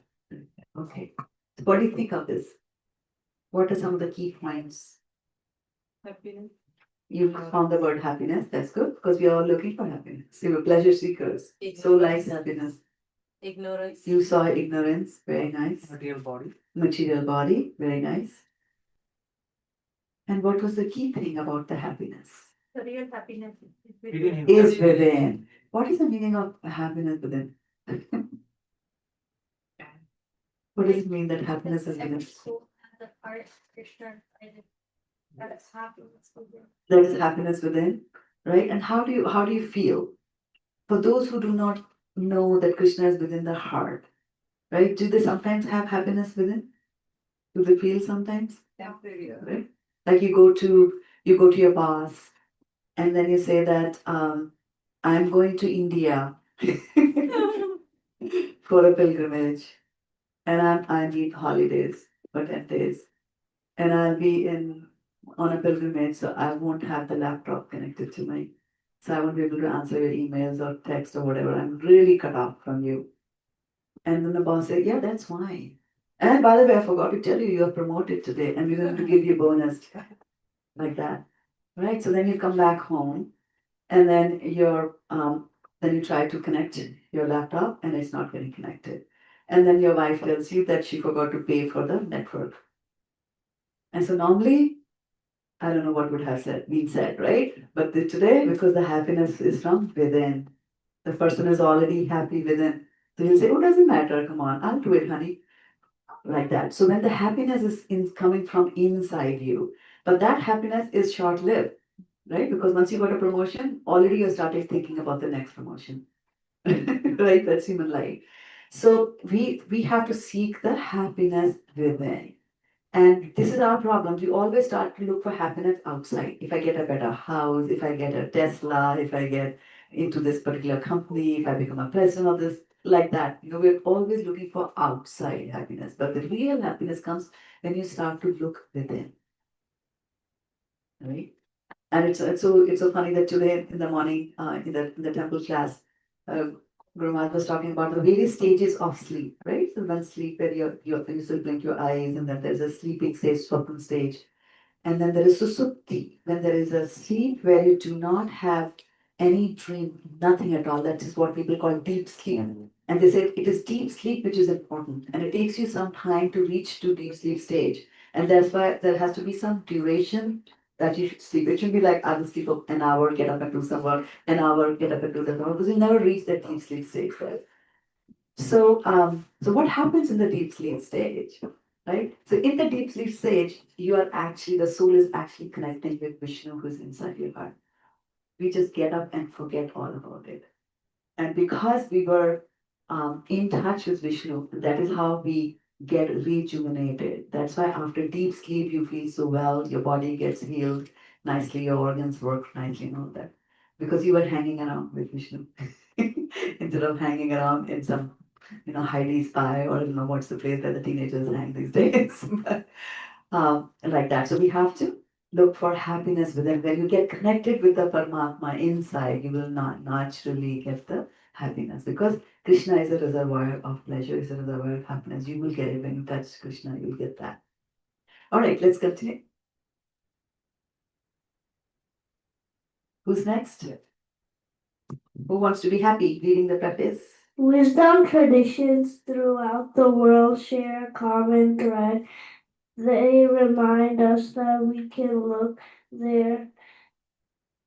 Okay, so what do you think of this? What are some of the key points? Happiness. You found the word happiness, that's good, because we are all looking for happiness. So we're pleasure seekers. So likes happiness. Ignorance. You saw ignorance, very nice. Material body. Material body, very nice. And what was the key thing about the happiness? The real happiness Within Is within. What is the meaning of happiness within? What does it mean that happiness is within? the part of Krishna and that's happiness within. There is happiness within, right? And how do you feel? For those who do not know that Krishna is within the heart, right? Do they sometimes have happiness within? Do they feel sometimes? Temporary. Right? Like you go to your boss and then you say that I'm going to India for a pilgrimage and I need holidays for 10 days. And I'll be on a pilgrimage, so I won't have the laptop connected to me. So I won't be able to answer your emails or text or whatever. I'm really cut off from you. And then the boss said, yeah, that's fine. And by the way, I forgot to tell you, you're promoted today and we're going to give you a bonus like that. Right? So then you come back home and then then you try to connect your laptop and it's not getting connected. And then your wife tells you that she forgot to pay for the network. And so normally, I don't know what would have been said, right? But today, because the happiness is from within, the person is already happy within. So you'll say, oh, doesn't matter, come on, I'll do it, honey. Like that. So when the happiness is coming from inside you, but that happiness is short lived, right? Because once you got a promotion, already you started thinking about the next promotion, right? That's human life. So we have to seek the happiness within. And this is our problem. We always start to look for happiness outside. If I get a better house, if I get a Tesla, if I get into this particular company, if I become a president of this, like that. We're always looking for outside happiness. But the real happiness comes when you start to look within. Right? And it's so funny that today in the morning, in the temple class, Guru Maharaj was talking about the various stages of sleep, right? So when sleep, where you still blink your eyes, and then there's a sleeping stage, swapna stage, and then there is susupti, when there is a sleep where you do not have any dream, nothing at all. That is what people call deep sleep. And they said it is deep sleep which is important, and it takes you some time to reach to deep sleep stage, and that's why there has to be some duration that you should sleep. It should be like I will sleep up an hour, get up and do some work, an hour, get up and do the work, because you never reach that deep sleep stage, right? So what happens in the deep sleep stage, right? So in the deep sleep stage, the soul is actually connecting with Vishnu who's inside your heart. We just get up and forget all about it. And because we were in touch with Vishnu, that is how we get rejuvenated. That's why after deep sleep, you feel so well, your body gets healed nicely, your organs work nicely, and all that. Because you were hanging around with Vishnu instead of hanging around in some, Heidi's pie, or I don't know what's the place that the teenagers hang these days. Like that. So we have to look for happiness within. When you get connected with the Paramatma inside, you will not naturally get the happiness, because Krishna is a reservoir of pleasure, is a reservoir of happiness. You will get it when you touch Krishna, you'll get that. All right, let's continue. Who's next? Who wants to be happy reading the preface? Wisdom traditions throughout the world share a common thread. They remind us that we can look there,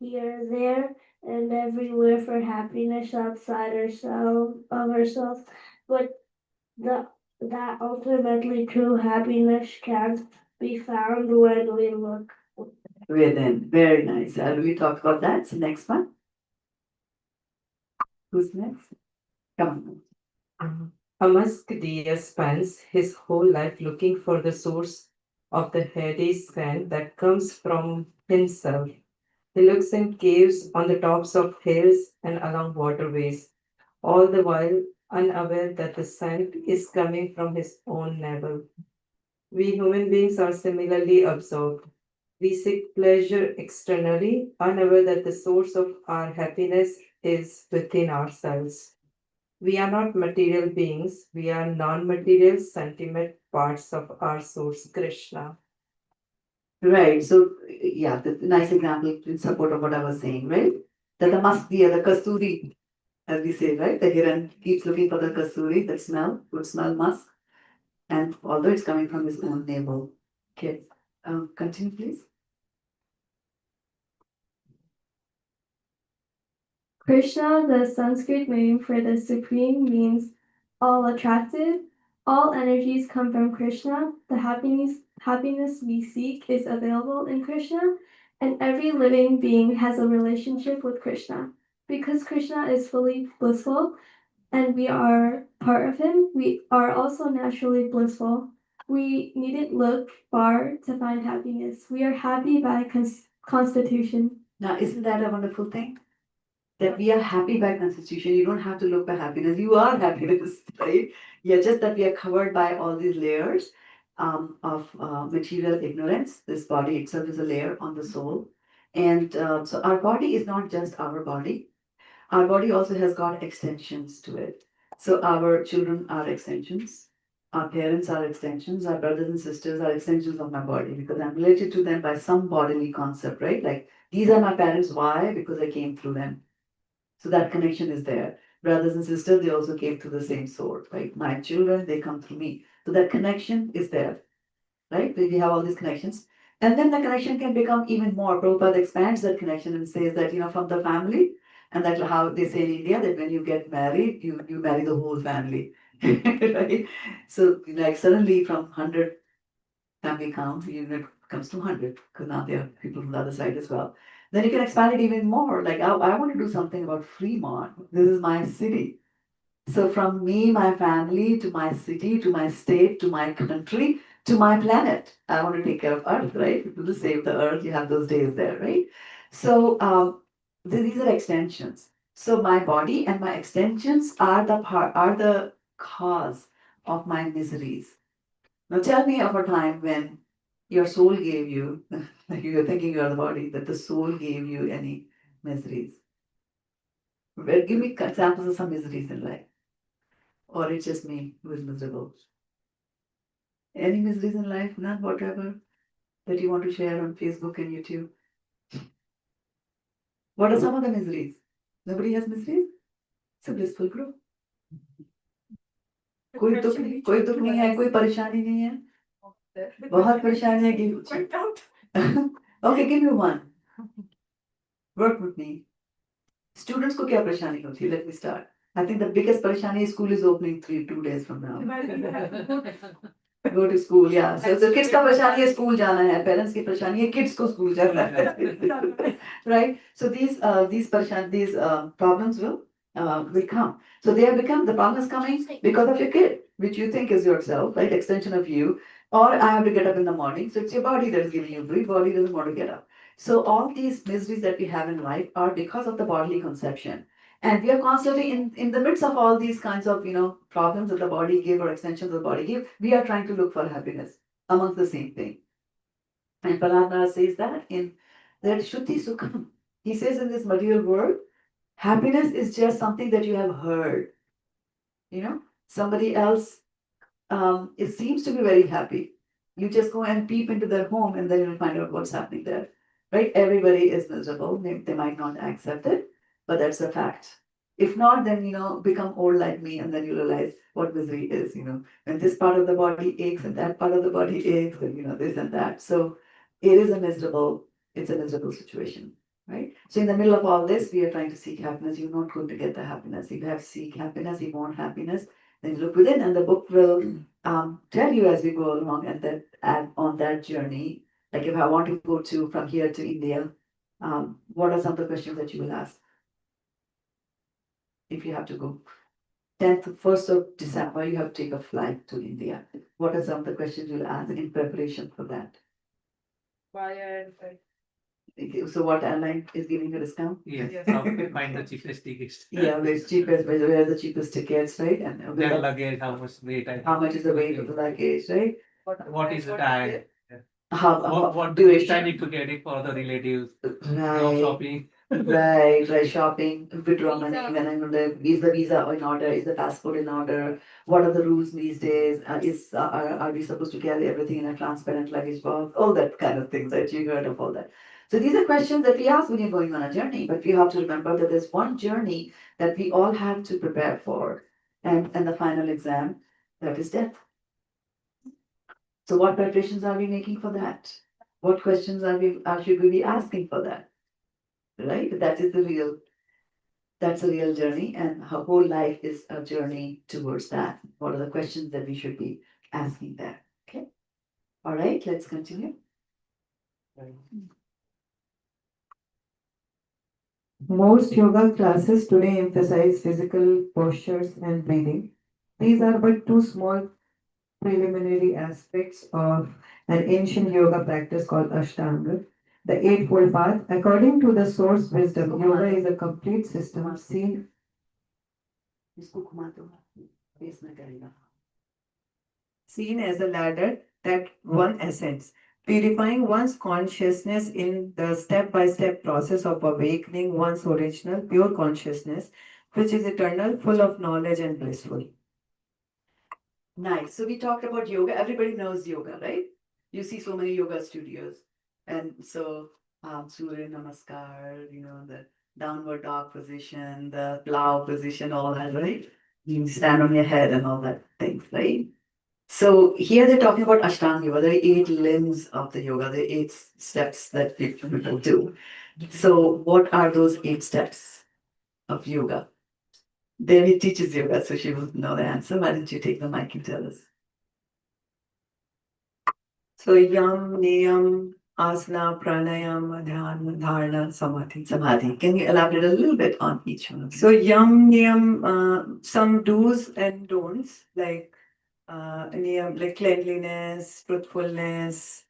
here, there, and everywhere for happiness outside ourselves, but that ultimately true happiness can be found when we look. Within. Very nice. We talked about that. So next one. Who's next? Come on. A musk deer spends his whole life looking for the source of the heady scent that comes from himself. He looks in caves, on the tops of hills, and along waterways, all the while unaware that the scent is coming from his own navel. We human beings are similarly absorbed. We seek pleasure externally, unaware that the source of our happiness is within ourselves. We are not material beings, we are non material, sentient parts of our source, Krishna. Right. So yeah, the nice example in support of what I was saying, right? That the musk deer, the kasturi, as we say, right? The heron keeps looking for the kasturi, the smell, would smell musk, and although it's coming from his own navel. Okay. Continue, please. Krishna, the Sanskrit name for the Supreme, means all attractive, All energies come from Krishna. The happiness we seek is available in Krishna, and every living being has a relationship with Krishna. Because Krishna is fully blissful and we are part of him, we are also naturally blissful. We needn't look far to find happiness. We are happy by constitution. Now, isn't that a wonderful thing? That we are happy by constitution. You don't have to look for happiness. You are happiness, right? Yeah, just that we are covered by all these layers of material ignorance. This body itself is a layer on the soul. And so our body is not just our body. Our body also has got extensions to it. So our children are extensions. Our parents are extensions. Our brothers and sisters are extensions of my body because I'm related to them by some bodily concept, right? Like these are my parents. Why? Because I came through them. So that connection is there. Brothers and sisters, they also came through the same source, right? My children, they come through me. So that connection is there, right? We have all these connections. And then the connection can become even more. Prabhupada expands that connection and says that, from the family, and that's how they say in India that when you get married, you marry the whole family, right? So, like suddenly from 100 family count, it comes to 100, because now there are people from the other side as well. Then you can expand it even more. Like, I want to do something about Fremont. This is my city. So from me, my family, to my city, to my state, to my country, to my planet, I want to take care of Earth, right? To save the Earth, you have those days there, right? So these are extensions. So my body and my extensions are the cause of my miseries. Now tell me of a time when your soul gave you, like you're thinking you're the body, that the soul gave you any miseries. Well, give me examples of some miseries in life. Or it's just me who is miserable. Any miseries in life, none whatever, that you want to share on Facebook and YouTube? What are some of the miseries? Nobody has miseries? It's a blissful group. कोई दुख नहीं है, कोई परेशानी नहीं है, बहुत परेशानियां give. Okay, give me one. Work with me. Students को क्या परेशानी होती है? Let me start. I think the biggest परेशानी is school is opening 2 days from now. Go to school, yeah. So kids का परेशानी है school जाना है, parents की परेशानी है kids को school जाना है, right? So these problems will come. So they have become, the problem is coming because of your kid, which you think is yourself, right? Extension of you. Or I have to get up in the morning. So it's your body that is giving you grief. Body doesn't want to get up. So all these miseries that we have in life are because of the bodily conception. And we are constantly in the midst of all these kinds of, problems that the body give or extensions of the body give, we are trying to look for happiness amongst the same thing. And Prahlad says that in that Shuddhi Sukham. He says in this material world, happiness is just something that you have heard. Somebody else, it seems to be very happy. You just go and peep into their home and then you'll find out what's happening there. Right? Everybody is miserable. They might not accept it, but that's a fact. If not, then, become old like me and then you realize what misery is, when this part of the body aches and that part of the body aches and, this and that. So it's a miserable situation, right? So in the middle of all this, we are trying to seek happiness. You're not going to get the happiness. If you have seek happiness, you want happiness, then you look within and the book will tell you as we go along and on that journey. Like if I want to go from here to India, what are some of the questions that you will ask? If you have to go 1st of December, you have to take a flight to India. What are some of the questions you'll ask in preparation for that? Why So what airline is giving a discount? Yes, how to find the cheapest tickets. Yeah, where are the cheapest tickets, right? And Their luggage, how much weight how much is the weight of the luggage, right? what is the time? How What duration? I need to get it for the relatives, Right. shopping. Right, shopping, withdraw money, when I'm on is the visa in order, is the passport in order, what are the rules these days, are we supposed to carry everything in a transparent luggage box, all that kind of things that you heard of all that. So these are questions that we ask when you're going on a journey, but we have to remember that there's one journey that we all have to prepare for, and the final exam, that is death. So what preparations are we making for that? What questions should we be asking for that? Right? That is the real That's a real journey, and her whole life is a journey towards that. What are the questions that we should be asking there? Okay. All right, let's continue. Most yoga classes today emphasize physical postures and breathing. These are but two small preliminary aspects of an ancient yoga practice called Ashtanga, the Eightfold Path. According to the source wisdom, yoga is a complete system seen इसको घुमा दो, face में करेगा. seen as a ladder that one ascends, purifying one's consciousness in the step by step process of awakening one's original pure consciousness, which is eternal, full of knowledge, and blissful. Nice. So we talked about yoga. Everybody knows yoga, right? You see so many yoga studios. And so Surya Namaskar, the downward dog position, the plow position, all that, right? You stand on your head and all that things, right? So here they're talking about Ashtanga Yoga. There are 8 limbs of the yoga, there are 8 steps that people do. So what are those 8 steps of yoga? Devi teaches yoga, so she will know the answer. Why don't you take the mic and tell us? So yam, niyam, asana, pranayama, dhyana, dharana, samadhi. Can you elaborate a little bit on each one? So yam, niyam, some do's and don'ts, like niyam, like cleanliness, truthfulness,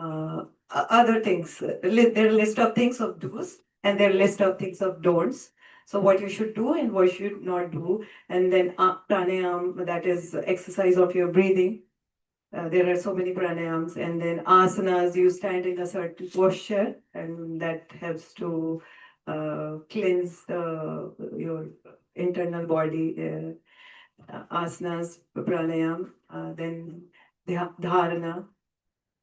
other things. There are a list of things of do's and there are a list of things of don'ts. So what you should do and what you should not do. And then pranayam, that is exercise of your breathing. There are so many pranayams, and then asanas, you stand in a certain posture, and that helps to cleanse your internal body. Asanas, pranayam, then dharana,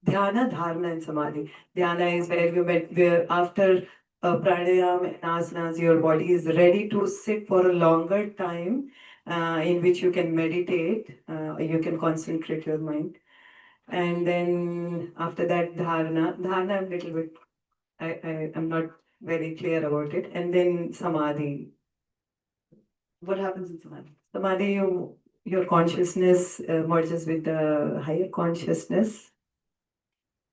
dharana, and samadhi. Dhyana is where where after pranayam and asanas, your body is ready to sit for a longer time, in which you can meditate, you can concentrate your mind. And then after that, dharana, I'm little bit, I'm not very clear about it. And then samadhi. What happens in samadhi? Samadhi, your consciousness merges with the higher consciousness.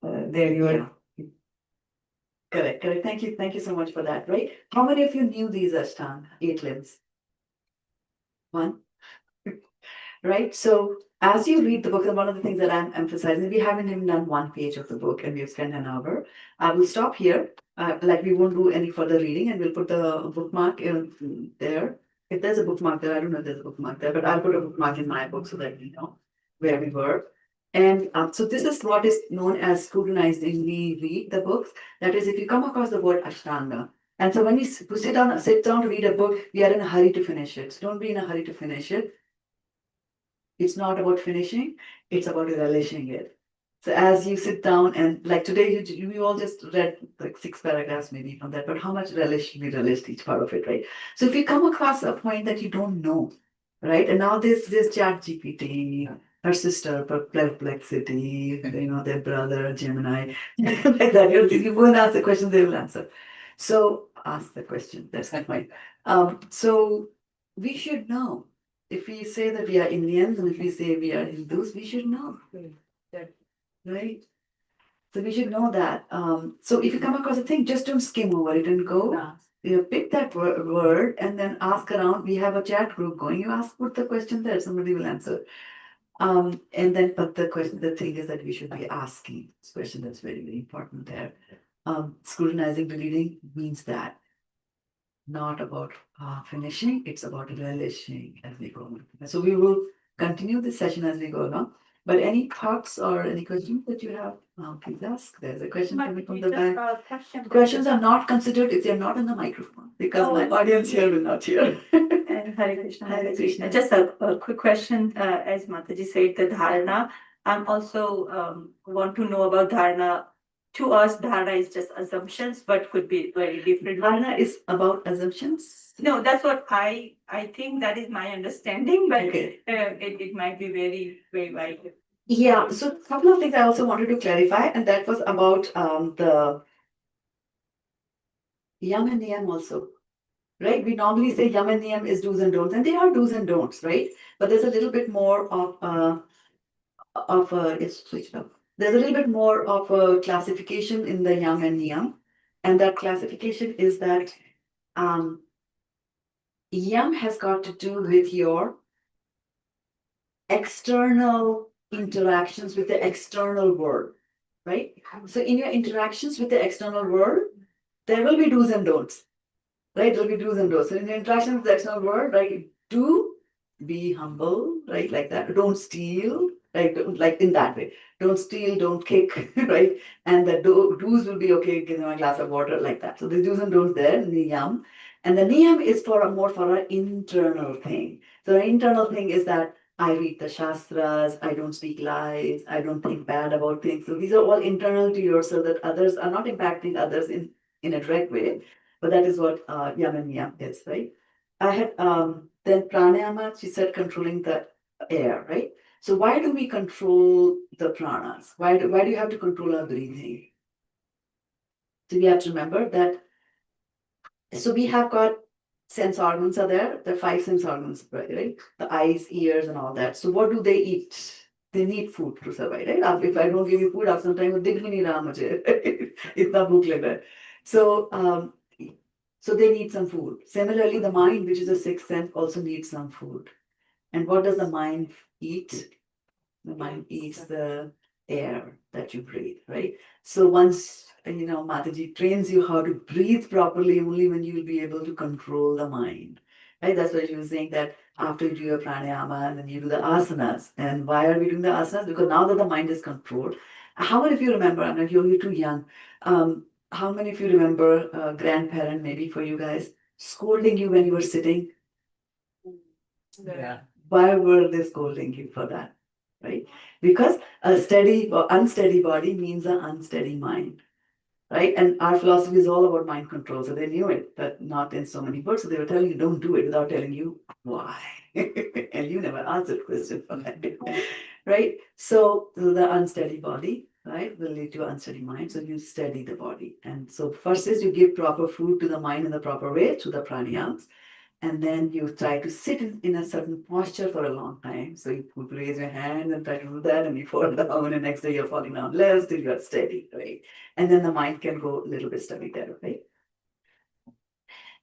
There you are. Correct. Thank you so much for that, right? How many of you knew these Ashtanga, 8 limbs? One? Right? So as you read the book, and one of the things that I'm emphasizing, we haven't even done 1 page of the book and we've spent an hour. I will stop here. Like we won't do any further reading and we'll put the bookmark in there. If there's a bookmark there, I don't know if there's a bookmark there, but I'll put a bookmark in my book so that we know where we were. And so this is what is known as scrutinizing. We read the books. That is, if you come across the word Ashtanga, and so when you sit down to read a book, we are in a hurry to finish it. So don't be in a hurry to finish it. It's not about finishing, it's about relishing it. So as you sit down and like today, you all just read like 6 paragraphs maybe from that, but how much relish we relished each part of it, right? So if you come across a point that you don't know, right? And now this Chat GPT, her sister Perplexity, their brother Gemini, like that. You go and ask the question, they will answer. So ask the question. That's the point. So we should know. If we say that we are Indians and if we say we are Hindus, we should know. Right? So we should know that. So if you come across a thing, just don't skim over it and go. Pick that word and then ask around. We have a chat group going. You put the question there, somebody will answer. And then, but the thing is that we should be asking this question. That's very, very important there. Scrutinizing the reading means that. Not about finishing, it's about relishing as we go. So we will continue this session as we go along. But any thoughts or any questions that you have, please ask. There's a question coming from the back. Questions are not considered if they're not on the microphone because my audience here will not hear. And Hare Krishna. Hare Krishna. Just a quick question, as Mataji said, the dharana. I'm also want to know about dharana. To us, dharana is just assumptions, but could be very different. Dharana is about assumptions. No, that's what I think. That is my understanding, but Okay. it might be very, very wide. Yeah, so a couple of things I also wanted to clarify, and that was about the yam and niyam also. right? We normally say yam and niyam is do's and don'ts, and they are do's and don'ts, right? But there's a little bit more of a, it's switched up. There's a little bit more of a classification in the yam and niyam, and that classification is that yam has got to do with your external interactions with the external world, right? So in your interactions with the external world, there will be do's and don'ts, right? There will be do's and don'ts. So in your interaction with the external world, right, do be humble, right? Like that. Don't steal, right? Like in that way. Don't steal, don't kick, right? And the do's will be okay, give them a glass of water, like that. So the do's and don'ts there, niyam. And the niyam is for a more for an internal thing. So the internal thing is that I read the shastras, I don't speak lies, I don't think bad about things. So these are all internal to yourself that others are not impacting others in a direct way. But that is what yam and niyam is, right? I had then pranayama, she said controlling the air, right? So why do we control the pranas? Why do you have to control our breathing? So we have to remember that. So we have got sense organs are there. The five sense organs, right? The eyes, ears, and all that. So what do they eat? They need food to survive, right? If I don't give you food, after some time, dig bhi nahi raha mujhe. Itna bhook lag raha hai. So they need some food. Similarly, the mind, which is a sixth sense, also needs some food. And what does the mind eat? The mind eats the air that you breathe, right? So once Mataji trains you how to breathe properly, only when you will be able to control the mind. Right? That's why she was saying that after you do your pranayama and then you do the asanas. And why are we doing the asanas? Because now that the mind is controlled, how many of you remember? I'm like, you're too young. How many of you remember a grandparent, maybe for you guys, scolding you when you were sitting? Yeah. Why were they scolding you for that? Right? Because a steady or unsteady body means an unsteady mind. Right? And our philosophy is all about mind control. So they knew it, but not in so many words. So they were telling you, don't do it without telling you why. And you never answered question for that. Right? So the unsteady body, right, will lead to unsteady mind. So you steady the body. And so first is you give proper food to the mind in the proper way through the pranayams. And then you try to sit in a certain posture for a long time. So you would raise your hand and try to do that, and you fall down, and next day you're falling down less till you're steady, right? And then the mind can go a little bit steady there, right?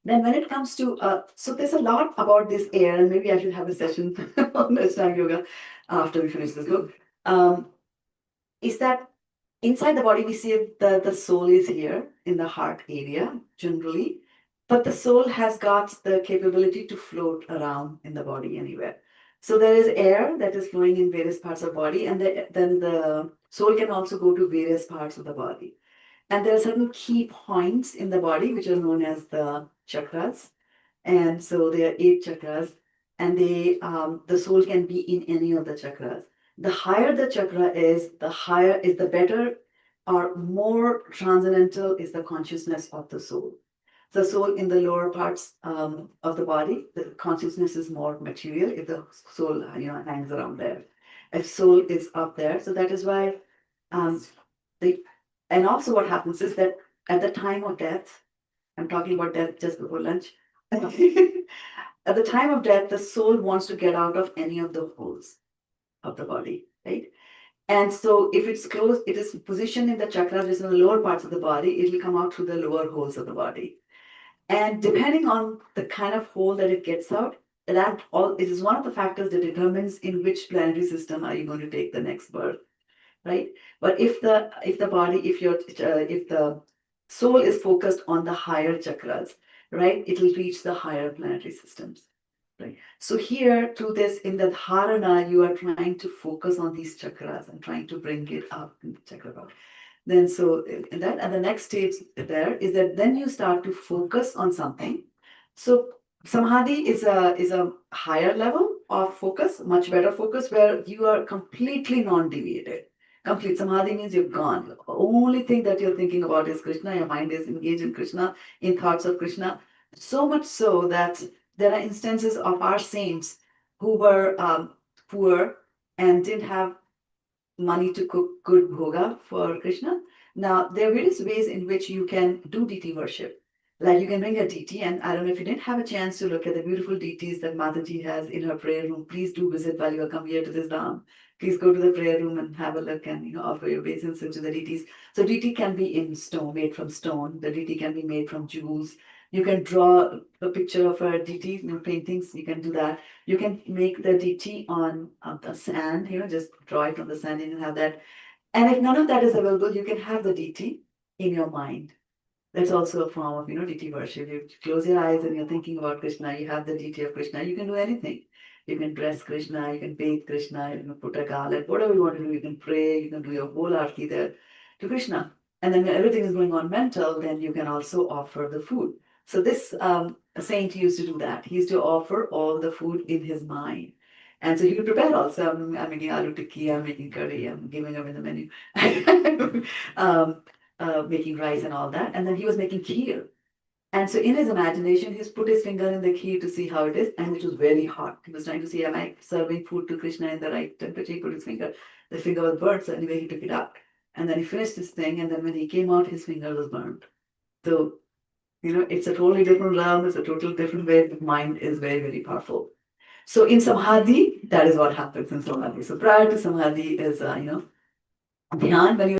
Then when it comes to, so there's a lot about this air, and maybe I should have a session on Ashtanga Yoga after we finish this book. Is that inside the body, we see the soul is here in the heart area, generally. But the soul has got the capability to float around in the body anywhere. So there is air that is flowing in various parts of the body, and then the soul can also go to various parts of the body. And there are certain key points in the body which are known as the chakras. And so there are 8 chakras, and the soul can be in any of the chakras. The higher the chakra is, the better or more transcendental is the consciousness of the soul. The soul in the lower parts of the body, the consciousness is more material if the soul hangs around there. If soul is up there, so that is why and also what happens is that at the time of death, I'm talking about death just before lunch. At the time of death, the soul wants to get out of any of the holes of the body, right? And so if it's closed, it is positioned in the chakras, which is in the lower parts of the body, it will come out through the lower holes of the body. And depending on the kind of hole that it gets out, it is one of the factors that determines in which planetary system are you going to take the next birth, right? But if the soul is focused on the higher chakras, right, it will reach the higher planetary systems, right? So here, through this, in the dharana, you are trying to focus on these chakras and trying to bring it up in the chakra. Then so in that, and the next stage there is that then you start to focus on something. So samadhi is a higher level of focus, much better focus, where you are completely non-deviated. Complete samadhi means you're gone. The only thing that you're thinking about is Krishna. Your mind is engaged in Krishna, in thoughts of Krishna. So much so that there are instances of our saints who were poor and didn't have money to cook good bhoga for Krishna. Now, there are various ways in which you can do deity worship. Like you can bring a deity, and I don't know if you didn't have a chance to look at the beautiful deities that Mataji has in her prayer room. Please do visit while you come here to this dham. Please go to the prayer room and have a look and offer your obeisance to the deities. So deity can be in stone, made from stone. The deity can be made from jewels. You can draw a picture of a deity in paintings. You can do that. You can make the deity on the sand. Just draw it from the sand and have that. And if none of that is available, you can have the deity in your mind. That's also a form of, deity worship. You close your eyes and you're thinking about Krishna. You have the deity of Krishna. You can do anything. You can dress Krishna. You can bathe Krishna. You can put a garland. Whatever you want to do, you can pray. You can do your whole aarti there to Krishna. And then when everything is going on mental, then you can also offer the food. So this saint used to do that. He used to offer all the food in his mind. And so he would prepare also. I'm making aloo tikki, I'm making curry, I'm giving away the menu. Making rice and all that. And then he was making kheer. And so in his imagination, he's put his finger in the kheer to see how it is, and it was very hot. He was trying to see, am I serving food to Krishna in the right temperature? He put his finger. The finger was burnt, so anyway, he took it out. And then he finished this thing, and then when he came out, his finger was burnt. So, it's a totally different realm, it's a totally different way. The mind is very, very powerful. So in Samadhi, that is what happens in Samadhi. So prior to Samadhi is, dhyan, when you